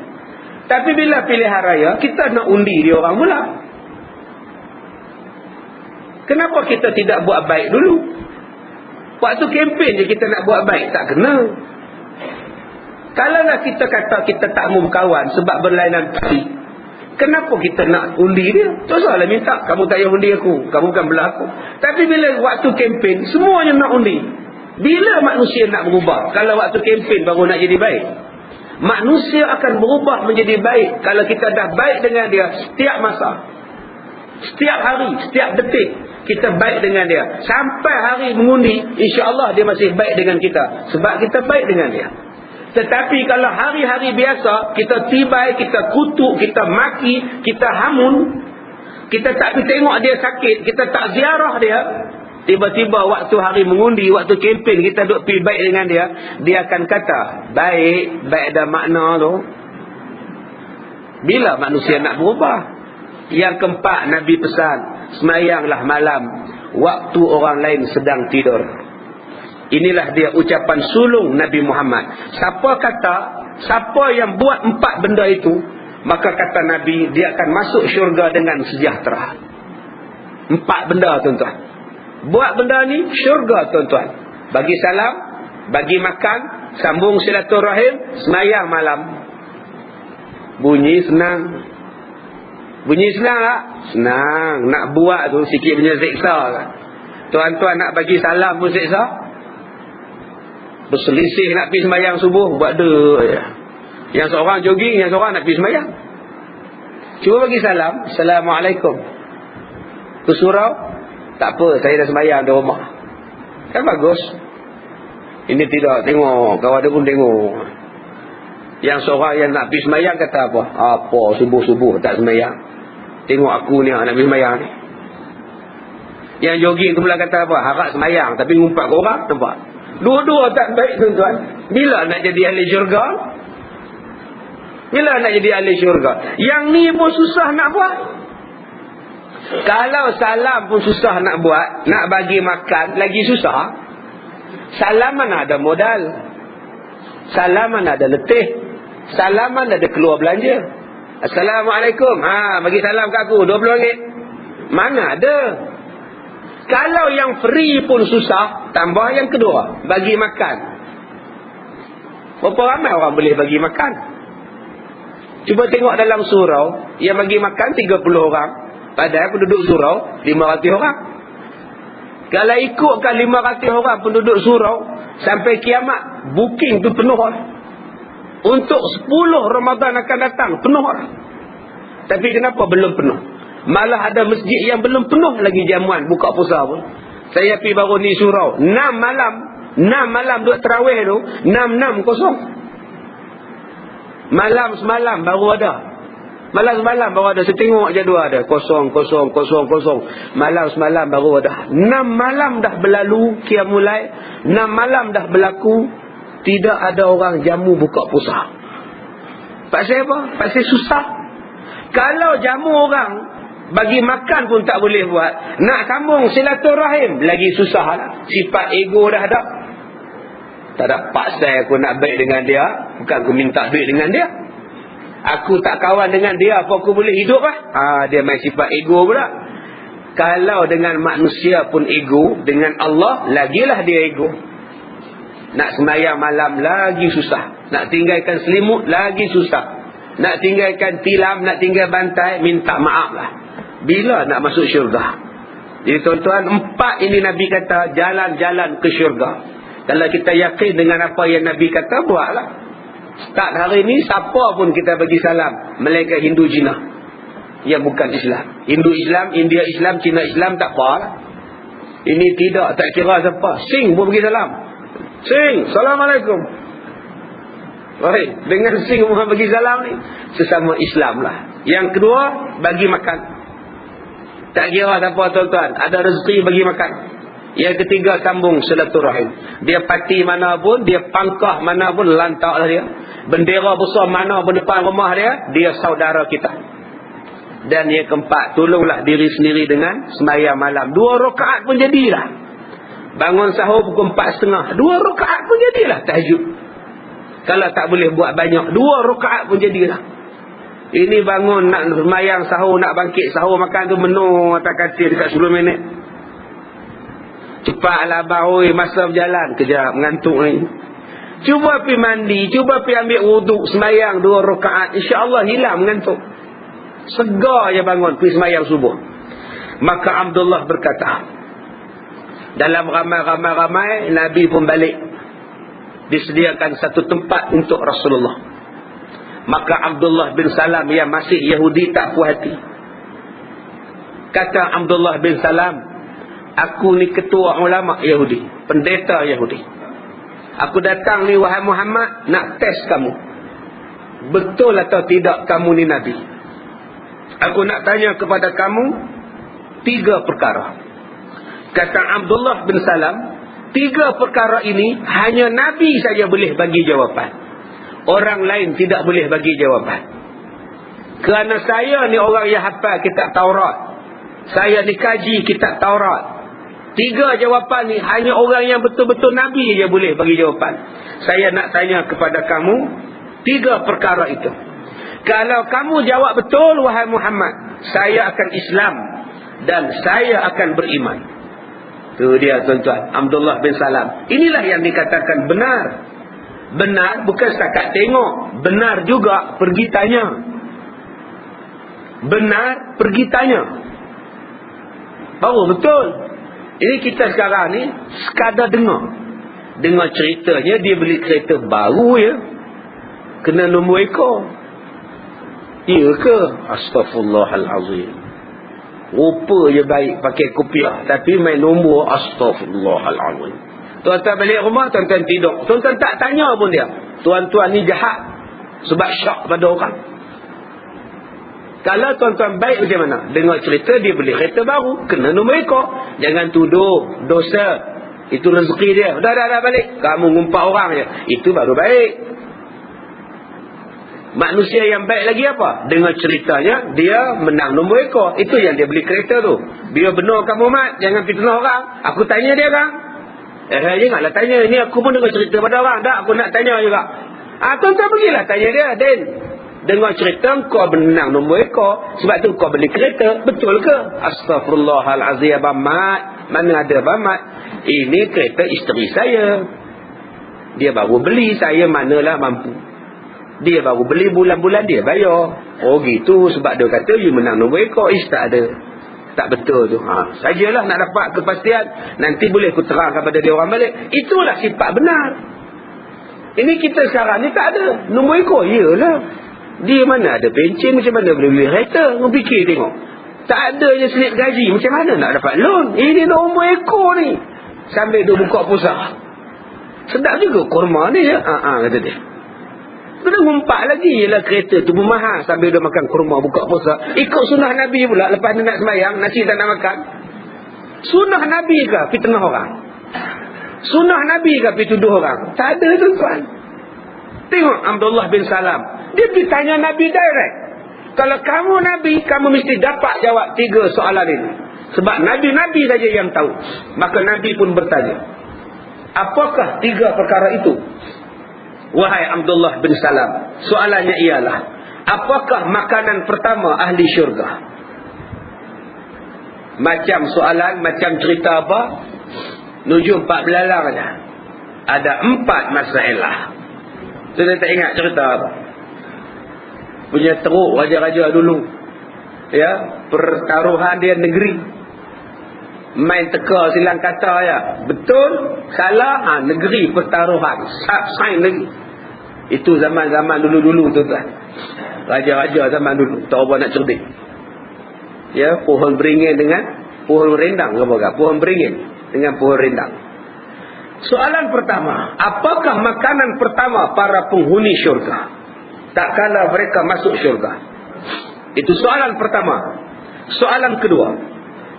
Tapi bila pilihan raya, kita nak undi dia orang pula. Kenapa kita tidak buat baik dulu? Waktu kempen je kita nak buat baik, tak kena. Kalaulah kita kata kita tak mau berkawan sebab berlainan parti, kenapa kita nak undi dia? Tak salah minta, kamu tak payah undi aku, kamu bukan belah aku. Tapi bila waktu kempen, semuanya nak undi. Bila manusia nak berubah? Kalau waktu kempen baru nak jadi baik. Manusia akan berubah menjadi baik kalau kita dah baik dengan dia setiap masa, setiap hari, setiap detik. Kita baik dengan dia sampai hari mengundi, insya-Allah dia masih baik dengan kita sebab kita baik dengan dia. Tetapi kalau hari-hari biasa kita tibai, kita kutuk, kita maki, kita hamun, kita tak pergi tengok dia sakit, kita tak ziarah dia, tiba-tiba waktu hari mengundi, waktu kempen kita duk pergi baik dengan dia, dia akan kata baik ada makna tu. Bila manusia nak berubah? Yang keempat, Nabi pesan, semayanglah malam waktu orang lain sedang tidur. Inilah dia ucapan sulung Nabi Muhammad. Siapa yang buat 4 benda itu, maka kata Nabi, dia akan masuk syurga dengan sejahtera. 4 benda tuan-tuan. Buat benda ni syurga tuan-tuan. Bagi salam, bagi makan, sambung silaturahim, semayang malam. Bunyi senang. Bunyi senang tak? Senang. Nak buat tu sikit punya seksa kan. Tuan-tuan nak bagi salam pun seksa. Berselisih nak pergi sembahyang subuh, buat dia je. Yang seorang jogging, yang seorang nak pergi sembahyang. Cuba bagi salam, Assalamualaikum. Ke surau, tak apa, saya dah sembahyang di rumah. Kan bagus. Ini tidak, tengok, kawan dia pun tengok. Yang seorang yang nak pergi sembahyang kata apa? Apa subuh-subuh tak sembahyang? Tengok aku ni nak pergi sembahyang ni. Yang jogging tu pula kata apa? Harap sembahyang tapi ngumpat ke orang, nampak? Dua-dua tak baik tuan-tuan. Bila nak jadi ahli syurga? Bila nak jadi ahli syurga? Yang ni pun susah nak buat. Kalau salam pun susah nak buat, nak bagi makan lagi susah. Salaman ada modal, salaman ada letih, salaman ada keluar belanja. Assalamualaikum, bagi salam kat aku RM20. Mana ada? Kalau yang free pun susah, tambah yang kedua, bagi makan. Berapa ramai orang boleh bagi makan? Cuba tengok dalam surau, yang bagi makan 30 orang. Padahal penduduk surau 500 orang. Kalau ikutkan 500 orang penduduk surau, sampai kiamat, booking tu penuh lah. Untuk 10 Ramadan akan datang, penuh lah. Tapi kenapa belum penuh? Malah ada masjid yang belum penuh lagi jamuan buka puasa pun. Saya pergi baru ni surau, 6 malam duduk terawih tu, 6 kosong. Malam semalam baru ada. Saya tengok jadual ada. Kosong. Malam semalam baru ada. 6 malam dah berlalu, Qiyamul-Lail. 6 malam dah berlaku. Tidak ada orang jamu buka puasa. Pasal apa? Pasal susah. Kalau jamu orang, bagi makan pun tak boleh buat. Nak sambung silaturahim, lagi susah lah. Sifat ego dah ada. Tak ada paksa aku nak baik dengan dia. Bukan aku minta duit dengan dia. Aku tak kawan dengan dia, apa aku boleh hidup lah? Dia main sifat ego pula. Kalau dengan manusia pun ego, dengan Allah lagilah dia ego. Nak sembahyang malam lagi susah. Nak tinggalkan selimut lagi susah. Nak tinggalkan tilam, nak tinggal bantai, minta maaf lah. Bila nak masuk syurga? Jadi tuan-tuan, 4 ini Nabi kata jalan-jalan ke syurga. Kalau kita yakin dengan apa yang Nabi kata, buatlah. Start hari ni, siapa pun kita bagi salam. Melainkan Hindu Cina yang bukan Islam. Hindu Islam, India Islam, Cina Islam, tak apa lah. Ini tidak, tak kira siapa. Sing pun bagi salam. Sing, Assalamualaikum. Baik, dengan sing pun bagi salam ni, sesama Islam lah. Yang kedua, bagi makan. Tak kira siapa tuan-tuan, ada rezeki bagi makan. Yang ketiga, sambung silaturahim. Dia parti mana pun, dia pangkah mana pun, lantaklah dia. Bendera besar mana pun depan rumah dia, dia saudara kita. Dan yang keempat, tolonglah diri sendiri dengan sembahyang malam. 2 rakaat pun jadilah. Bangun sahur pukul 4.30, 2 rakaat pun jadilah tahajud. Kalau tak boleh buat banyak, 2 rakaat pun jadilah. Ini bangun nak sembahyang sahur, nak bangkit sahur, makan tu menu atas katil dekat 10 minit. Cepatlah abang, masa berjalan. Kejap, mengantuk ni. Cuba pergi mandi, cuba pergi ambil wuduk, sembahyang 2 rakaat, insya-Allah hilang mengantuk. Segar je bangun pergi sembahyang subuh. Maka Abdullah berkata, dalam ramai-ramai Nabi pun balik. Disediakan satu tempat untuk Rasulullah. Maka Abdullah bin Salam yang masih Yahudi tak puas hati. Kata Abdullah bin Salam, aku ni ketua ulama Yahudi, pendeta Yahudi. Aku datang ni wahai Muhammad, nak test kamu. Betul atau tidak kamu ni Nabi? Aku nak tanya kepada kamu 3 perkara. Kata Abdullah bin Salam, 3 perkara ini hanya Nabi saja boleh bagi jawapan. Orang lain tidak boleh bagi jawapan. Kerana saya ni orang yang hafal kitab Taurat. Saya dikaji kitab Taurat. 3 jawapan ni hanya orang yang betul-betul Nabi je boleh bagi jawapan. Saya nak tanya kepada kamu 3 perkara itu. Kalau kamu jawab betul wahai Muhammad, saya akan Islam dan saya akan beriman. Tu dia tuan-tuan, Abdullah bin Salam. Inilah yang dikatakan benar. Benar bukan setakat tengok, benar juga pergi tanya. Benar pergi tanya. Baru betul. Ini kita sekarang ni sekadar dengar. Dengar ceritanya, dia beli kereta baru ya. Kena nombor ekor. Ya ke? Astaghfirullahalazim. Rupa je baik pakai kopiah, tapi main nombor, astaghfirullahalazim. Tuan-tuan balik rumah, tuan-tuan tidur. Tuan-tuan tak tanya pun dia. Tuan-tuan ni jahat. Sebab syak pada orang. Kalau tuan-tuan baik macam mana? Dengar cerita dia beli kereta baru, kena nombor ekor. Jangan tuduh dosa. Itu rezeki dia. Dah balik. Kamu ngumpat orang je. Itu baru baik. Manusia yang baik lagi apa? Dengar ceritanya, dia menang nombor ekor. Itu yang dia beli kereta tu. Biar benar kamu mat, jangan fitnah orang. Aku tanya dia kan? Janganlah tanya. Ini aku pun dengar cerita pada orang. Tak, aku nak tanya juga. Tuan-tuan pergilah tanya dia. Dan dengar cerita kau menang nombor ekor, sebab tu kau beli kereta. Betul ke? Astaghfirullahalazim abang mat. Mana ada Abang Mat, ini kereta isteri saya, dia baru beli, saya manalah mampu. Dia baru beli, bulan-bulan dia bayar. Oh gitu, sebab dia kata you menang nombor ekor. Tak ada, tak betul tu. Sajalah nak dapat kepastian, nanti boleh aku terang kepada dia orang balik. Itulah sifat benar. Ini kita sekarang ni tak ada nombor ekor. Iyalah, dia mana ada pencen, macam mana boleh beli kereta? Kau fikir tengok, tak ada je slip gaji, macam mana nak dapat loan? Ini nombor ekor ni, sambil dia buka pusat. Sedap juga kurma ni ya. Kata dia. Kena ngumpat lagi. Ialah kereta tu pun mahal, sambil dia makan kurma buka puasa. Ikut sunnah Nabi pula. Lepas dia nak sembahyang, nasi tak nak makan. Sunnah Nabi ke pergi tengah orang? Sunnah Nabi ke pergi tuduh orang? Tak ada tuan-tuan. Tengok Abdullah bin Salam, dia pergi tanya Nabi direct. Kalau kamu Nabi, kamu mesti dapat jawab 3 soalan ini. Sebab Nabi-Nabi saja yang tahu. Maka Nabi pun bertanya, apakah 3 perkara itu? Wahai Abdullah bin Salam, soalannya ialah, apakah makanan pertama ahli syurga? Macam soalan, macam cerita apa? Nujum 4 belalang saja. Ada 4 masalah. Saya tak ingat cerita apa. Punya teruk raja-raja dulu. Ya, pertaruhan dia negeri. Main teka silang kata ya. Betul, salah, negeri pertaruhan. Sain lagi. Itu zaman-zaman dulu-dulu tu kan. Raja-raja zaman dulu. Tak apa nak cerdik. Ya, pohon beringin dengan pohon rendang. Pohon beringin dengan pohon rendang. Soalan pertama, apakah makanan pertama para penghuni syurga tak kala mereka masuk syurga? Itu soalan pertama. Soalan kedua,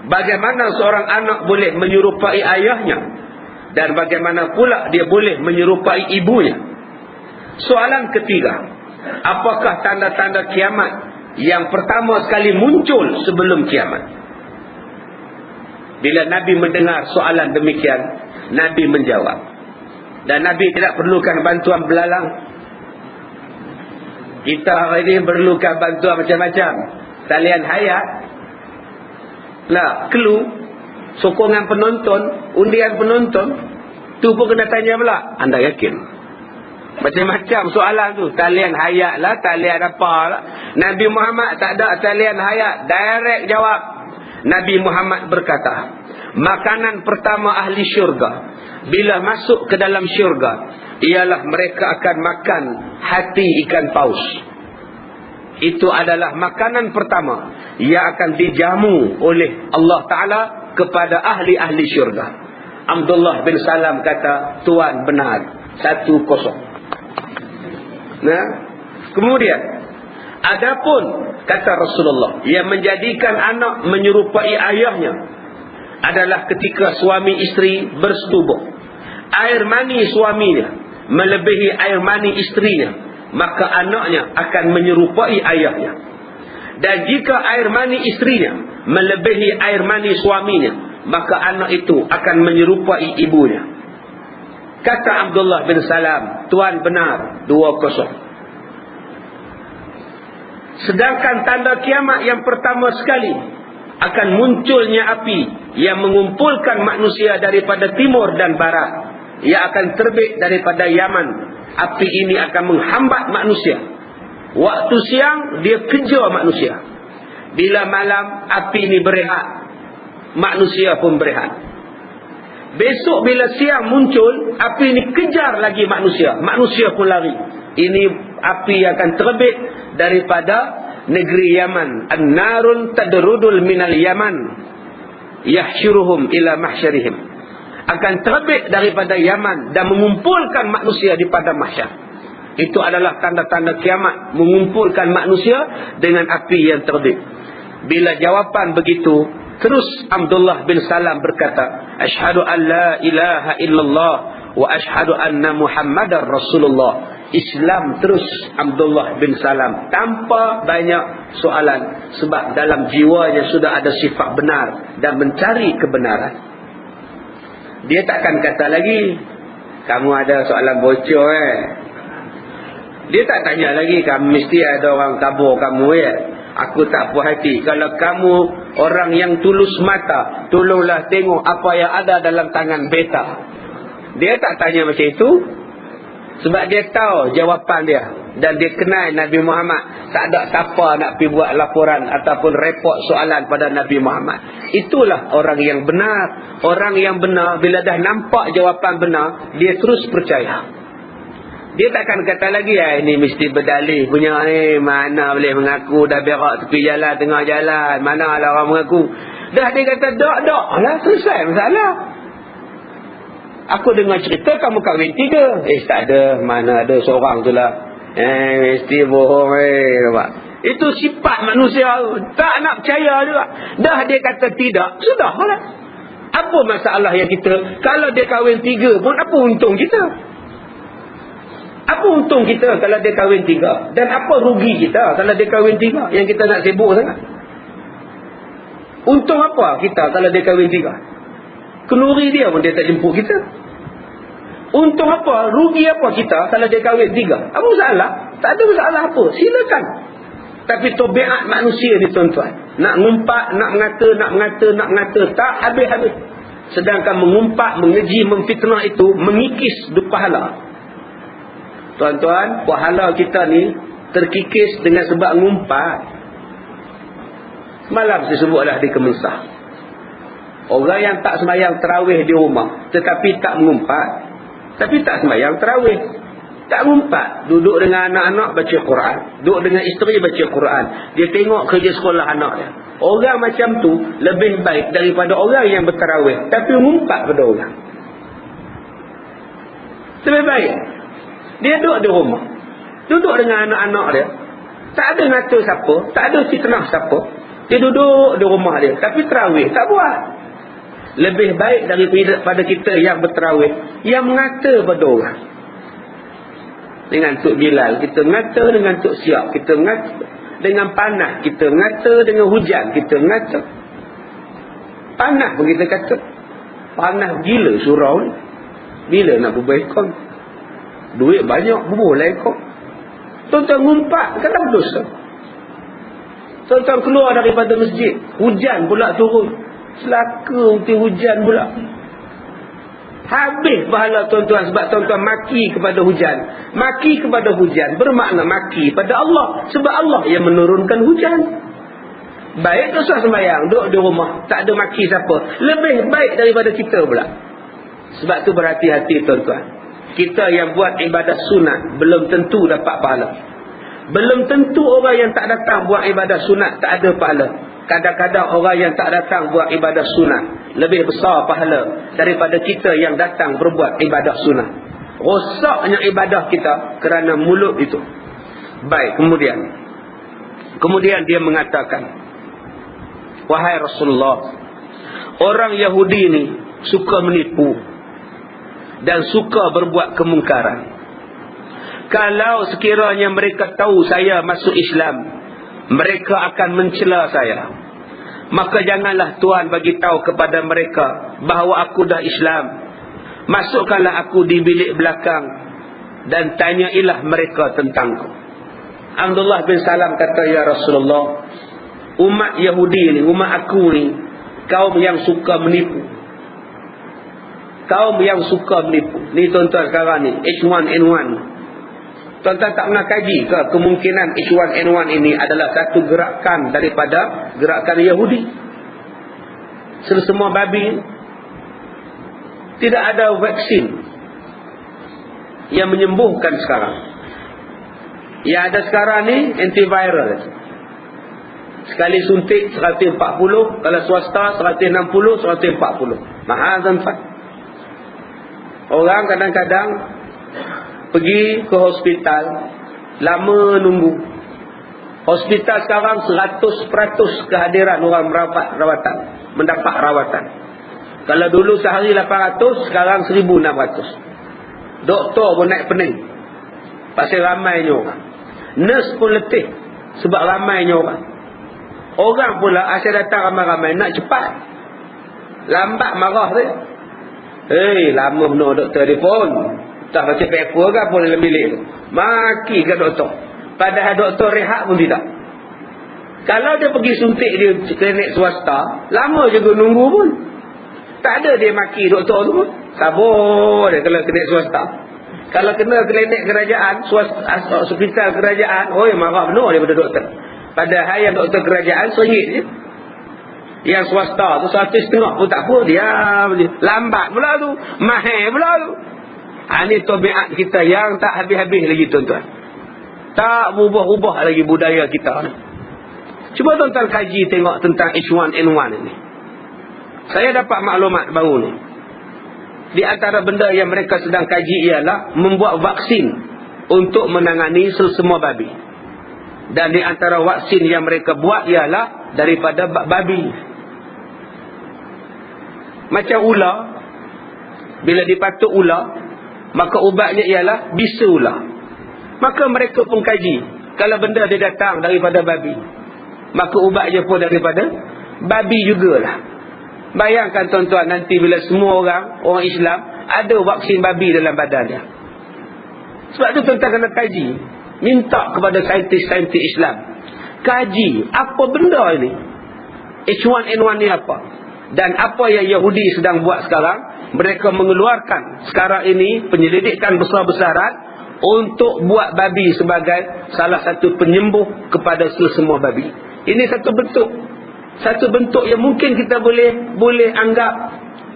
bagaimana seorang anak boleh menyerupai ayahnya, dan bagaimana pula dia boleh menyerupai ibunya? Soalan ketiga, apakah tanda-tanda kiamat yang pertama sekali muncul sebelum kiamat? Bila Nabi mendengar soalan demikian, Nabi menjawab. Dan Nabi tidak perlukan bantuan belalang. Kita hari ini perlukan bantuan macam-macam. Talian hayat lah, clue, sokongan penonton, undian penonton. Tu pun kena tanya pula, anda yakin? Macam-macam soalan tu. Talian hayat lah, talian apa lah. Nabi Muhammad tak ada talian hayat, direct jawab. Nabi Muhammad berkata, makanan pertama ahli syurga bila masuk ke dalam syurga ialah mereka akan makan hati ikan paus. Itu adalah makanan pertama yang akan dijamu oleh Allah Ta'ala kepada ahli-ahli syurga. Abdullah bin Salam kata, Tuan benar, 1-0. Nah, kemudian adapun kata Rasulullah, yang menjadikan anak menyerupai ayahnya adalah ketika suami isteri bersetubuh. Air mani suaminya melebihi air mani istrinya, maka anaknya akan menyerupai ayahnya. Dan jika air mani istrinya melebihi air mani suaminya, maka anak itu akan menyerupai ibunya. Kata Abdullah bin Salam, Tuan benar, 2-0. Sedangkan tanda kiamat yang pertama sekali akan munculnya api yang mengumpulkan manusia daripada timur dan barat, yang akan terbit daripada Yaman. Api ini akan menghambat manusia. Waktu siang dia kejar manusia. Bila malam api ini berehat, manusia pun berehat. Besok bila siang muncul, api ini kejar lagi manusia. Manusia pun lari. Ini api yang akan terbit daripada negeri Yaman. An-narun tadrudul minal Yaman yahsyuruhum ila mahsyarihim. Akan terbit daripada Yaman dan mengumpulkan manusia di padang mahsyar. Itu adalah tanda-tanda kiamat, mengumpulkan manusia dengan api yang terbit. Bila jawapan begitu, terus Abdullah bin Salam berkata, Asyhadu an la ilaha illallah wa asyhadu anna Muhammadar Rasulullah. Islam terus Abdullah bin Salam tanpa banyak soalan, sebab dalam jiwanya sudah ada sifat benar dan mencari kebenaran. Dia takkan kata lagi, kamu ada soalan bocor Dia tak tanya lagi, kamu mesti ada orang tabur kamu Aku tak puas hati. Kalau kamu Orang yang tulus mata, tolonglah tengok apa yang ada dalam tangan beta. Dia tak tanya macam itu. Sebab dia tahu jawapan dia. Dan dia kenal Nabi Muhammad. Tak ada siapa nak pergi buat laporan ataupun report soalan pada Nabi Muhammad. Itulah orang yang benar. Orang yang benar, bila dah nampak jawapan benar, dia terus percaya. Dia takkan kata lagi, ini mesti berdalih punya ni. Mana boleh mengaku dah berak tepi jalan, tengah jalan. Mana lah orang mengaku. Dah dia kata, dak lah, selesai masalah. Aku dengar cerita kamu kahwin 3. Tak ada, mana ada seorang tu lah. Mesti bohong nampak. Itu sifat manusia. Tak nak percaya juga. Dah dia kata tidak, sudah lah. Apa masalah yang kita, kalau dia kahwin 3 pun apa untung kita? Apa untung kita kalau dia kahwin 3? Dan apa rugi kita kalau dia kahwin 3? Yang kita nak sibuk sangat. Untung apa kita kalau dia kahwin 3? Kenuri dia pun dia tak jemput kita. Untung apa? Rugi apa kita kalau dia kahwin 3? Apa masalah? Tak ada masalah apa. Silakan. Tapi tabiat manusia ni tuan-tuan. Nak ngumpat, nak mengata. Tak habis-habis. Sedangkan mengumpat, mengeji, memfitnah itu mengikis du pahala. Tuan-tuan, pahala kita ni terkikis dengan sebab ngumpat. Semalam saya sebutlah di Kemensah. Orang yang tak sembahyang tarawih di rumah tetapi tak mengumpat. Tapi tak sembahyang tarawih, tak ngumpat. Duduk dengan anak-anak baca Quran. Duduk dengan isteri baca Quran. Dia tengok kerja sekolah anak dia. Orang macam tu lebih baik daripada orang yang bertarawih tapi ngumpat pada orang. Lebih baik. Dia duduk di rumah. Duduk dengan anak-anak dia. Tak ada ngata siapa. Tak ada fitnah siapa. Dia duduk di rumah dia. Tapi tarawih tak buat. Lebih baik daripada kita yang bertarawih. Yang mengata pada orang. Dengan Tok Bilal. Kita mengata dengan Tok Siap. Kita mengata dengan panas. Kita mengata dengan hujan. Kita mengata. Panas pun kita kata. Panas gila surau ni. Bila nak berbaikkan? Duit banyak, boleh kok. Tuan-tuan ngumpat, kenapa dosa? Tuan-tuan keluar daripada masjid, hujan pula turun. Selaka uti hujan pula. Habis pahala tuan-tuan sebab tuan-tuan maki kepada hujan. Maki kepada hujan bermakna maki pada Allah. Sebab Allah yang menurunkan hujan. Baik dosa sembahyang, duduk di rumah, tak ada maki siapa. Lebih baik daripada kita pula. Sebab tu berhati-hati tuan-tuan. Kita yang buat ibadah sunat belum tentu dapat pahala. Belum tentu orang yang tak datang buat ibadah sunat tak ada pahala. Kadang-kadang orang yang tak datang buat ibadah sunat lebih besar pahala daripada kita yang datang berbuat ibadah sunat. Rosaknya ibadah kita kerana mulut itu. Baik, kemudian dia mengatakan, wahai Rasulullah, orang Yahudi ni suka menipu dan suka berbuat kemungkaran. Kalau sekiranya mereka tahu saya masuk Islam, mereka akan mencela saya. Maka janganlah Tuhan bagi tahu kepada mereka bahawa aku dah Islam. Masukkanlah aku di bilik belakang dan tanyailah mereka tentangku. Abdullah bin Salam kata, ya Rasulullah, umat Yahudi ni, umat aku ni, kaum yang suka menipu. Kaum yang suka menipu. Ni tuan-tuan sekarang ni, H1N1. Tuan-tuan tak pernah kaji ke kemungkinan H1N1 ini adalah satu gerakan daripada gerakan Yahudi? Semua babi. Tidak ada vaksin yang menyembuhkan sekarang. Yang ada sekarang ni antiviral. Sekali suntik 140, kalau swasta 160, 140. Mahal tuan-tuan. Orang kadang-kadang pergi ke hospital, lama nunggu. Hospital sekarang 100% kehadiran orang rawatan, mendapat rawatan. Kalau dulu sehari 800, sekarang 1,600. Doktor pun naik pening. Pasal ramainya orang. Nurse pun letih sebab ramainya orang. Orang pula asyik datang ramai-ramai nak cepat. Lambat marah dia. Lama benar doktor telefon. Tak baca paper ke apa dalam bilik tu. Maki ke doktor. Padahal doktor rehat pun tidak. Kalau dia pergi suntik di klinik swasta, lama juga nunggu pun. Tak ada dia maki doktor tu pun. Sabar dia kalau klinik swasta. Kalau kena klinik kerajaan, hospital kerajaan, marah benar daripada doktor. Padahal yang doktor kerajaan RM1 je. Yang swasta tu RM150 pun tak apa, diam je. Lambat pula tu, mahal pula tu. Ini tabiat kita yang tak habis-habis lagi tuan-tuan. Tak berubah-ubah lagi budaya kita ni. Cuba tuan-tuan kaji tengok tentang H1N1 ini. Saya dapat maklumat baru ni. Di antara benda yang mereka sedang kaji ialah membuat vaksin untuk menangani semua babi. Dan di antara vaksin yang mereka buat ialah daripada babi. Macam ular, bila dipatuk ular, maka ubatnya ialah bisa ular. Maka mereka pun kaji, kalau benda dia datang daripada babi, maka ubatnya pun daripada babi jugalah. Bayangkan tuan-tuan, nanti bila semua orang Islam ada vaksin babi dalam badan dia. Sebab tu tuan-tuan kena kaji. Minta kepada saintis-saintis Islam, kaji apa benda ini, H1N1 ni apa. Dan apa yang Yahudi sedang buat sekarang, mereka mengeluarkan sekarang ini penyelidikan besar-besaran untuk buat babi sebagai salah satu penyembuh kepada semua babi. Ini satu bentuk yang mungkin kita boleh anggap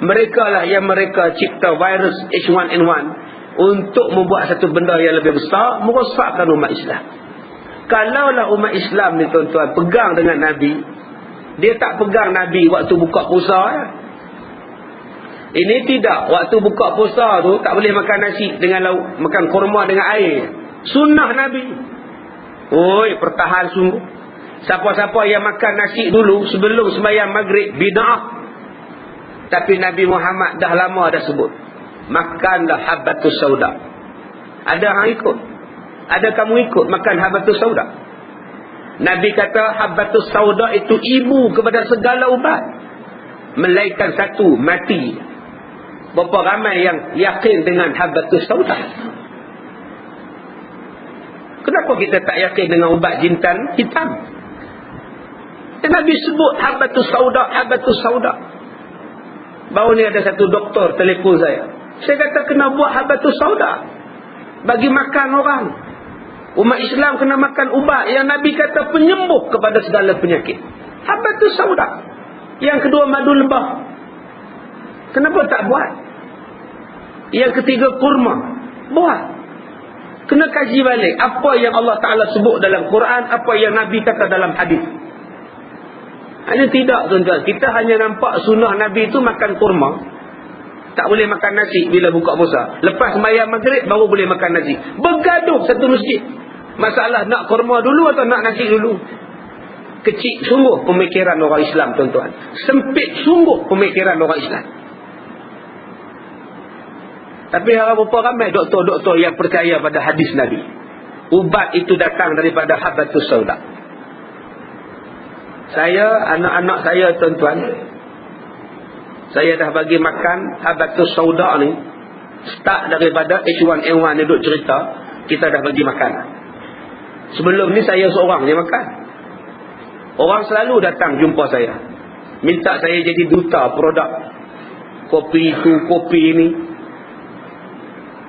mereka lah yang mereka cipta virus H1N1 untuk membuat satu benda yang lebih besar, merosakkan umat Islam. Kalaulah umat Islam ni tuan-tuan pegang dengan Nabi, dia tak pegang Nabi waktu buka puasa ya. Ini tidak, waktu buka puasa tu tak boleh makan nasi dengan lauk, makan kurma dengan air. Sunnah Nabi. Pertahan sungguh. Siapa-siapa yang makan nasi dulu sebelum sembahyang maghrib, bid'ah. Tapi Nabi Muhammad dah lama dah sebut, makanlah habatus sauda. Ada orang ikut? Ada kamu ikut makan habatus sauda? Nabi kata habatus sauda itu ibu kepada segala ubat, melainkan satu, mati. Berapa ramai yang yakin dengan habatus sauda? Kenapa kita tak yakin dengan ubat jintan hitam? Nabi sebut habatus sauda, habatus sauda. Baru ni ada satu doktor telefon saya. Saya kata kena buat habatus sauda, bagi makan orang. Umat Islam kena makan ubat yang Nabi kata penyembuh kepada segala penyakit. Habatus sauda. Yang kedua madu lebah. Kenapa tak buat? Yang ketiga kurma. Buat. Kena kaji balik apa yang Allah Ta'ala sebut dalam Quran, apa yang Nabi kata dalam hadis. Hanya tidak tuan-tuan, kita hanya nampak sunnah Nabi itu makan kurma. Tak boleh makan nasi bila buka puasa. Lepas sembahyang maghrib baru boleh makan nasi. Bergaduh satu masjid. Masalah nak kurma dulu atau nak nasi dulu. Kecil sungguh pemikiran orang Islam tuan-tuan. Sempit sungguh pemikiran orang Islam. Tapi berapa ramai doktor-doktor yang percaya pada hadis Nabi. Ubat itu datang daripada habatus sauda. Saya, anak-anak saya tuan-tuan, saya dah bagi makan habatus sauda ni. Start daripada H1N1 ni duk cerita, kita dah bagi makan. Sebelum ni saya seorang je makan. Orang selalu datang jumpa saya, minta saya jadi duta produk kopi itu, kopi ini.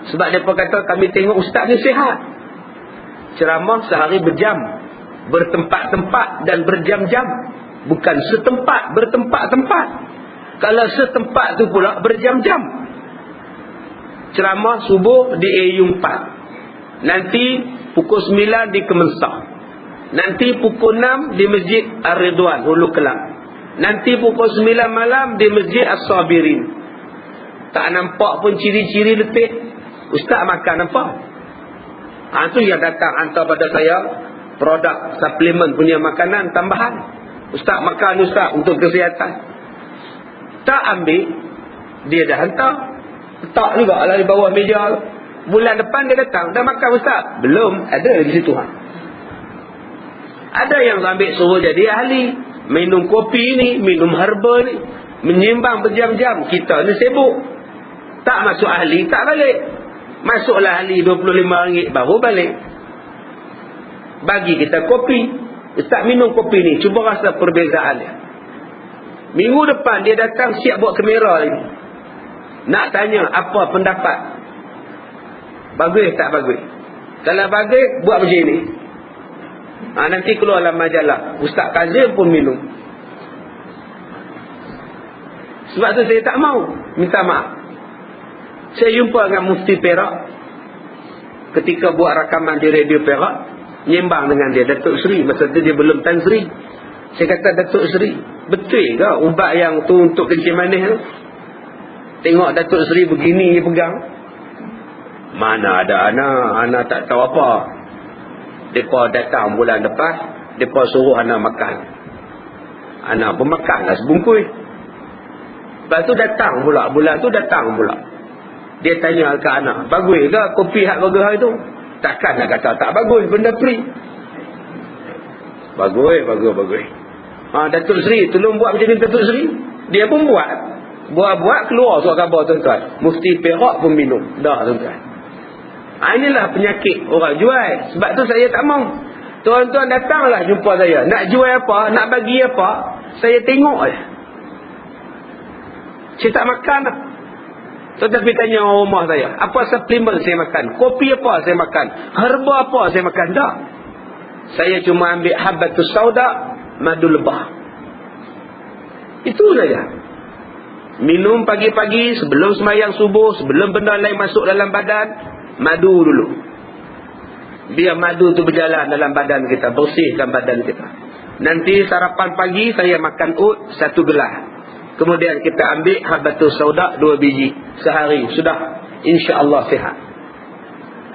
Sebab mereka kata kami tengok ustaz ni sihat, ceramah sehari berjam, bertempat-tempat dan berjam-jam. Bukan setempat, bertempat-tempat. Kalau setempat tu pula berjam-jam. Ceramah subuh di AU 4, nanti pukul 9 di Kemensak, nanti pukul 6 di Masjid Ar-Ridwan Hulu Kelang, nanti pukul 9 malam di Masjid As-Sabirin. Tak nampak pun ciri-ciri letih. Ustaz makan apa? Itu yang datang hantar pada saya produk suplemen punya makanan tambahan. Ustaz makan ustaz untuk kesihatan. Tak ambil, dia dah hantar. Letak juga lah di bawah meja. Bulan depan dia datang, dah makan ustaz? Belum, ada di situ. Ada yang ambil suruh jadi ahli, minum kopi ni, minum herba ni, menyimbang berjam-jam. Kita ni sibuk, tak masuk ahli, tak balik. Masuklah ahli RM25 baru balik. Bagi kita kopi, Ustaz minum kopi ni, cuba rasa perbezaan dia. Minggu depan dia datang siap buat kamera lagi. Nak tanya apa pendapat. Bagus tak bagus? Kalau bagus, buat macam ni. Nanti keluar dalam majalah. Ustaz Kazim pun minum. Sebab tu saya tak mau. Minta maaf. Saya jumpa dengan Mufti Perak. Ketika buat rakaman di Radio Perak. Nyembang dengan dia, Datuk Seri. Masa tu dia belum Tan Sri. Saya kata, Datuk Seri, betul ke ubat yang tu untuk kencing manis tu? Tengok Datuk Seri begini dia pegang. Mana ada anak tak tahu apa. Mereka datang bulan lepas, mereka suruh anak makan. Anak pun makanlah sebungkus. Lepas tu datang pula, bulan tu datang pula. Dia tanya ke anak, bagus ke kopi hak bagus hari tu? Takkan nak kata tak bagus, benda free. Bagus. Datuk Seri, tolong buat macam ni Datuk Seri. Dia pun buat. Buat keluar surat khabar tuan-tuan. Mufti Perak pun minum. Dah tuan-tuan. Inilah penyakit orang jual. Sebab tu saya tak mau. Tuan-tuan datanglah jumpa saya. Nak jual apa, nak bagi apa, saya tengok je. Saya tak makan lah. Tetapi tanya orang rumah saya, apa suplemen saya makan? Kopi apa saya makan? Herba apa saya makan? Tak. Saya cuma ambil habbatus sauda, madu lebah. Itu saja. Minum pagi-pagi sebelum sembahyang subuh, sebelum benda lain masuk dalam badan, madu dulu. Biar madu tu berjalan dalam badan kita, bersihkan badan kita. Nanti sarapan pagi saya makan oat 1 gelas. Kemudian kita ambil habbatus sauda 2 biji sehari. Sudah, insya-Allah sihat.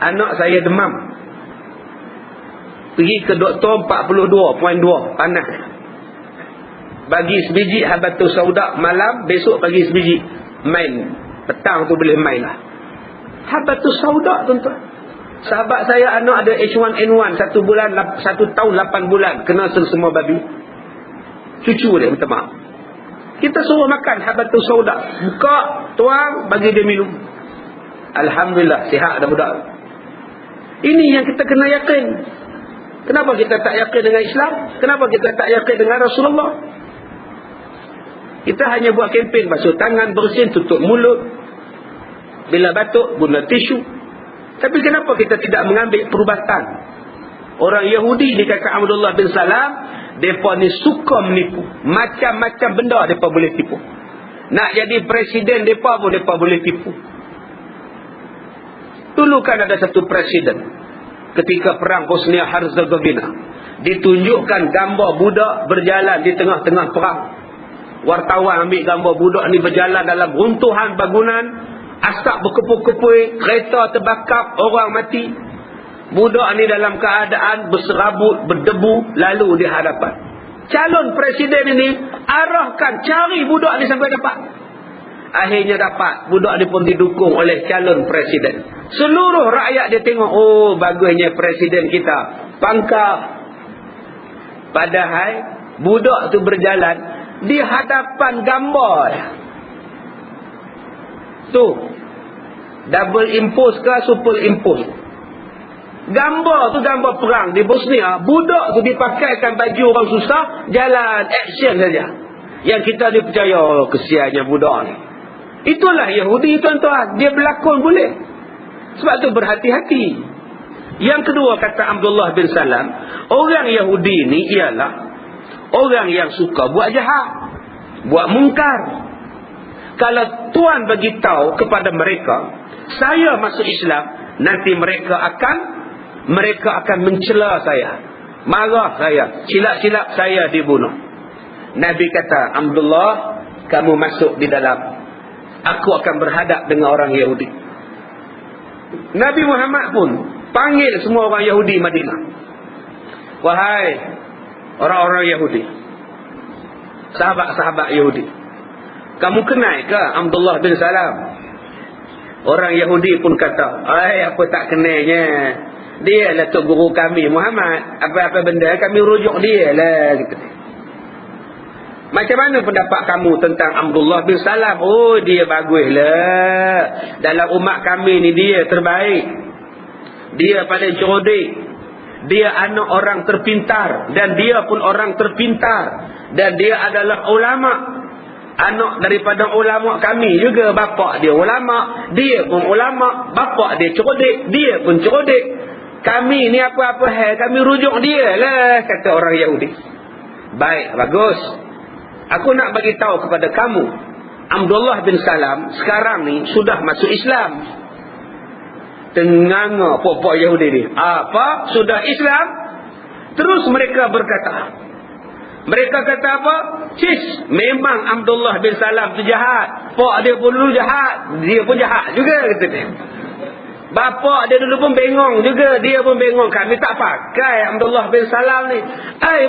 Anak saya demam. Pergi ke doktor 42.2 panas. Bagi sebiji habbatus sauda malam, besok bagi sebiji. Main. Petang tu boleh main lah. Habbatus sauda tuan-tuan. Sahabat saya anak ada H1N1 1 tahun 8 bulan kena semua babi. Cucu dia minta maaf. Kita suruh makan habbatus sauda. Buka, tuang, bagi dia minum. Alhamdulillah, sihat dah budak. Ini yang kita kena yakin. Kenapa kita tak yakin dengan Islam? Kenapa kita tak yakin dengan Rasulullah? Kita hanya buat kempen basuh tangan, bersin, tutup mulut. Bila batuk, guna tisu. Tapi kenapa kita tidak mengambil perubatan? Orang Yahudi di kata Abdullah bin Salam, mereka ni suka menipu. Macam-macam benda mereka boleh tipu. Nak jadi presiden mereka pun mereka boleh tipu. Dulu kan ada satu presiden. Ketika perang Bosnia Herzegovina. Ditunjukkan gambar budak berjalan di tengah-tengah perang. Wartawan ambil gambar budak ni berjalan dalam runtuhan bangunan. Asap berkepul-kepul. Kereta terbakar. Orang mati. Budak ni dalam keadaan berserabut, berdebu, lalu di hadapan. Calon presiden ini arahkan cari budak ni sampai dapat. Akhirnya dapat. Budak ni pun didukung oleh calon presiden. Seluruh rakyat dia tengok, oh bagusnya presiden kita. Pangkal. Padahal budak tu berjalan di hadapan gambar. Tu. Double impose ke superimpose? Gambar tu gambar perang di Bosnia. Budak tu dipakaikan baju orang susah, jalan action saja. Yang kita dipercaya, oh, kesiannya budak ni. Itulah Yahudi tuan-tuan. Dia berlakon boleh. Sebab tu berhati-hati. Yang kedua kata Abdullah bin Salam, orang Yahudi ni ialah orang yang suka buat jahat, buat mungkar. Kalau Tuhan bagi tahu kepada mereka, saya masuk Islam, nanti mereka akan mencela saya, marah saya, silap-silap saya dibunuh. Nabi kata, Abdullah, kamu masuk di dalam, aku akan berhadap dengan orang Yahudi. Nabi Muhammad pun panggil semua orang Yahudi Madinah. Wahai orang-orang Yahudi, sahabat-sahabat Yahudi, kamu kenal ke Abdullah bin Salam? Orang Yahudi pun kata, apa tak kenalnya? Dia lah tok guru kami Muhammad. Apa-apa benda kami rujuk dia lah. Macam mana pendapat kamu tentang Abdullah bin Salam? Oh, dia baguslah. Dalam umat kami ni dia terbaik. Dia paling cerdik. dia anak orang terpintar dan dia pun orang terpintar, dan dia adalah ulama, anak daripada ulama kami juga. Bapa dia ulama, dia pun ulama, bapa dia cerdik, dia pun cerdik. Kami ni apa-apa hal, kami rujuk dia lah, kata orang Yahudi. Baik, bagus. Aku nak bagi tahu kepada kamu, Abdullah bin Salam sekarang ni sudah masuk Islam. Tenganga pokok Yahudi ni. Apa? Sudah Islam? Terus mereka berkata. Mereka kata apa? Cis, memang Abdullah bin Salam tu jahat. Pok dia pun dulu jahat. Dia pun jahat juga, kata dia. Bapa dia dulu pun bengong juga. Dia pun bengong. Kami tak pakai Abdullah bin Salam ni.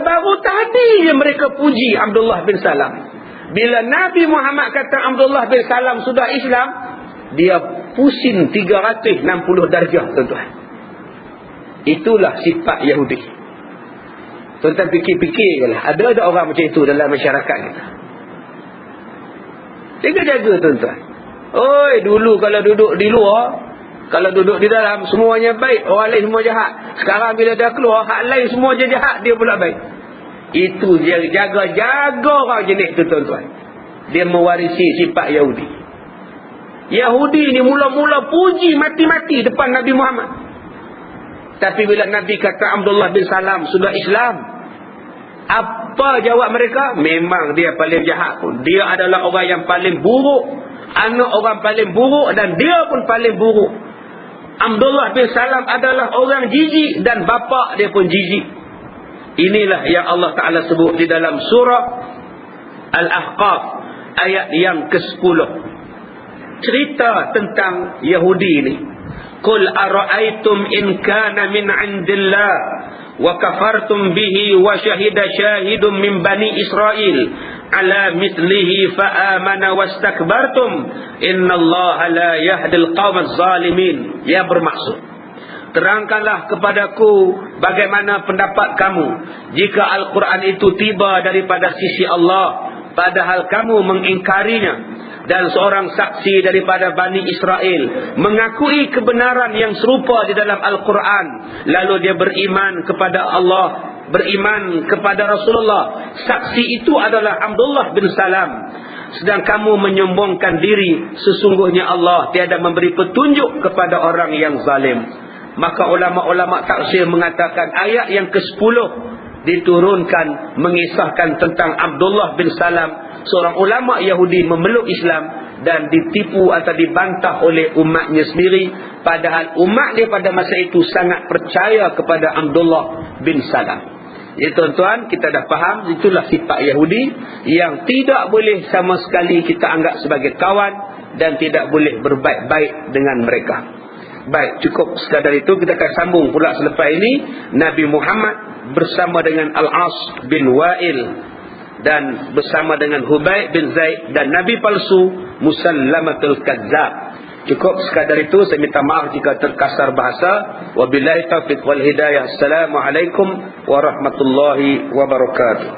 Baru tadi je mereka puji Abdullah bin Salam. Bila Nabi Muhammad kata Abdullah bin Salam sudah Islam, dia pusing 360 darjah, tuan-tuan. Itulah sifat Yahudi. Tuan-tuan fikir-fikir je lah. Ada orang macam itu dalam masyarakat kita. Jaga-jaga, tuan-tuan. Oi, dulu kalau duduk di luar, kalau duduk di dalam, semuanya baik. Orang lain semua jahat. Sekarang bila dah keluar, hak lain semua je jahat, dia pula baik. Itu dia jaga-jaga orang jenis tu, tuan-tuan. Dia mewarisi sifat Yahudi. Yahudi ni mula-mula puji mati-mati depan Nabi Muhammad. Tapi bila Nabi kata Abdullah bin Salam sudah Islam, apa jawab mereka? Memang dia paling jahat pun. Dia adalah orang yang paling buruk. Anak orang paling buruk dan dia pun paling buruk. Abdullah bin Salam adalah orang jijik dan bapa dia pun jijik. Inilah yang Allah Ta'ala sebut di dalam surah Al-Ahqaf ayat yang ke-10. Cerita tentang Yahudi ni. Qul ara'aytum in kana min 'indillah wa kafartum bihi wa shahida shahidun min bani Israil ala mithlihi fa amana wastakbartum innallaha la yahdil qaumadz zalimin. Ya, bermaksud, terangkanlah kepadaku bagaimana pendapat kamu jika Al-Quran itu tiba daripada sisi Allah, padahal kamu mengingkarinya, dan seorang saksi daripada Bani Israel mengakui kebenaran yang serupa di dalam Al-Quran, lalu dia beriman kepada Allah, beriman kepada Rasulullah. Saksi itu adalah Abdullah bin Salam. Sedang kamu menyombongkan diri, sesungguhnya Allah tiada memberi petunjuk kepada orang yang zalim. Maka ulama-ulama tafsir mengatakan ayat yang ke-10 diturunkan mengisahkan tentang Abdullah bin Salam, seorang ulama Yahudi memeluk Islam dan ditipu atau dibantah oleh umatnya sendiri, padahal umat dia pada masa itu sangat percaya kepada Abdullah bin Salam. Ya, tuan-tuan, kita dah faham itulah sifat Yahudi yang tidak boleh sama sekali kita anggap sebagai kawan dan tidak boleh berbaik-baik dengan mereka. Baik, cukup sekadar itu. Kita akan sambung pula selepas ini. Nabi Muhammad bersama dengan Al-As bin Wa'il dan bersama dengan Hubayb bin Zaid dan Nabi palsu Musallamatul Kadzab. Cukup sekadar itu. Saya minta maaf jika terkasar bahasa. Wabillahi taufiq wal hidayah. Assalamualaikum warahmatullahi wabarakatuh.